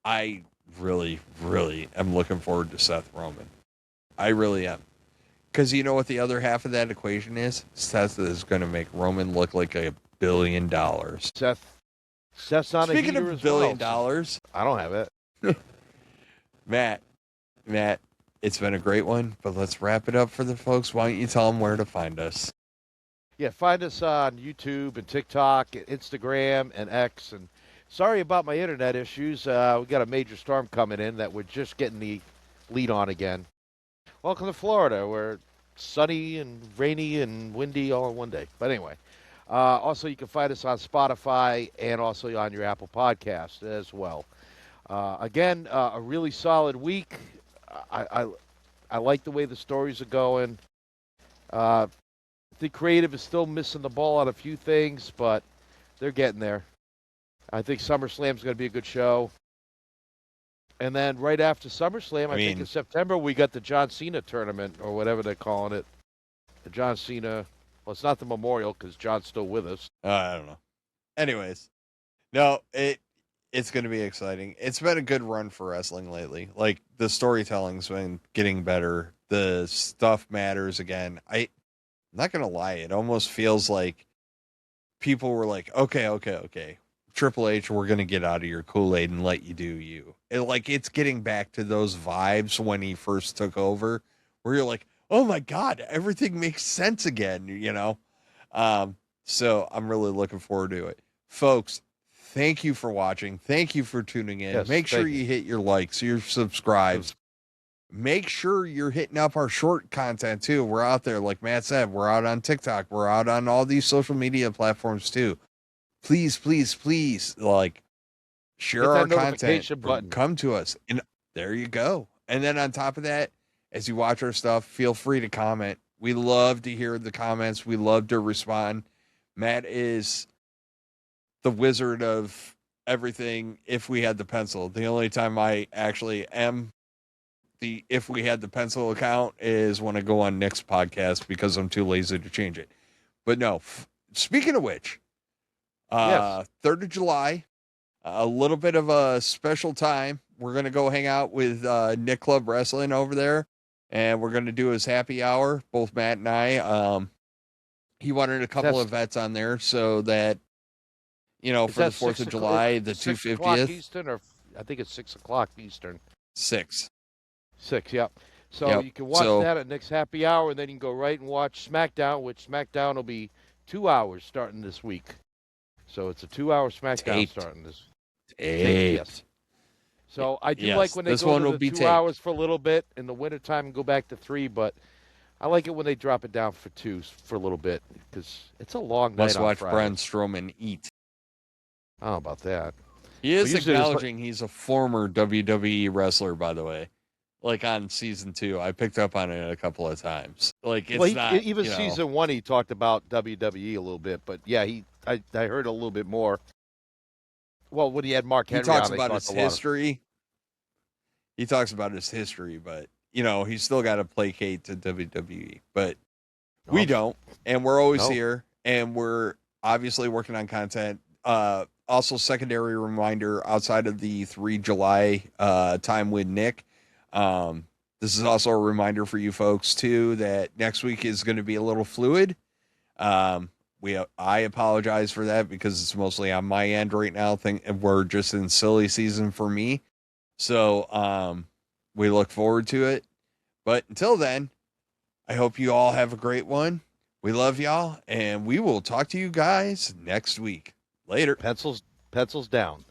I really, really am looking forward to Seth Roman. I really am. Because you know what the other half of that equation is? Seth is going to make Roman look like $1 billion. Seth's on Speaking a of heater as $1 billion, well. I don't have it. Matt, it's been a great one, but let's wrap it up for the folks. Why don't you tell them where to find us? Yeah, find us on YouTube and TikTok, and Instagram, and X. And sorry about my internet issues. We got a major storm coming in that we're just getting the lead on again. Welcome to Florida, where it's sunny and rainy and windy all in one day. But anyway, also you can find us on Spotify and also on your Apple Podcast as well. Again, a really solid week. I like the way the stories are going. The creative is still missing the ball on a few things, but they're getting there. I think SummerSlam's going to be a good show. And then right after SummerSlam, I think in September, we got the John Cena tournament, or whatever they're calling it. The John Cena. Well, it's not the Memorial because John's still with us. I don't know. Anyways, no, it's going to be exciting. It's been a good run for wrestling lately. Like, the storytelling's been getting better. The stuff matters again. I'm not going to lie. It almost feels like people were like, okay. Triple H, we're going to get out of your Kool-Aid and let you do you. It's getting back to those vibes when he first took over, where you're like, oh my God, everything makes sense again, you know? So I'm really looking forward to it. Folks, thank you for watching. Thank you for tuning in. Yes, Make sure you hit your likes, your subscribes. Make sure you're hitting up our short content too. We're out there, like Matt said, we're out on TikTok. We're out on all these social media platforms too. Please, like, share our content. Button. Come to us. And there you go. And then on top of that, as you watch our stuff, feel free to comment. We love to hear the comments. We love to respond. Matt is the wizard of everything if we had the pencil. The only time I actually am the if we had the pencil account is when I go on Nick's podcast because I'm too lazy to change it. But no, speaking of which, Yes. 3rd of July, a little bit of a special time. We're going to go hang out with Nick Club Wrestling over there, and we're going to do his happy hour, both Matt and I. He wanted a couple of vets on there so that, for the 4th of July, the 250th. Eastern, or I think it's 6 o'clock Eastern. 6. 6, yep. So you can watch that at Nick's happy hour, and then you can go right and watch SmackDown, which SmackDown will be 2 hours starting this week. So it's a 2-hour SmackDown starting this. Yes. So I do like when they go to the 2 hours for a little bit in the wintertime and go back to 3, but I like it when they drop it down for 2 for a little bit because it's a long night on watch Friday. Braun Strowman eat. I don't know about that. He is acknowledging he's a former WWE wrestler, by the way. Like on season 2, I picked up on it a couple of times. Like it's not even season 1 he talked about WWE a little bit, but yeah, I heard a little bit more. Well, when he had Mark Henry, he talks about his history. He talks about his history, but he's still got to placate to WWE. But we don't, and we're always here, and we're obviously working on content. Also, secondary reminder outside of the 3 July time with Nick. This is also a reminder for you folks too that next week is going to be a little fluid. I apologize for that because it's mostly on my end right now. We're just in silly season for me. So, we look forward to it, but until then, I hope you all have a great one. We love y'all and we will talk to you guys next week. Later. Pencils down.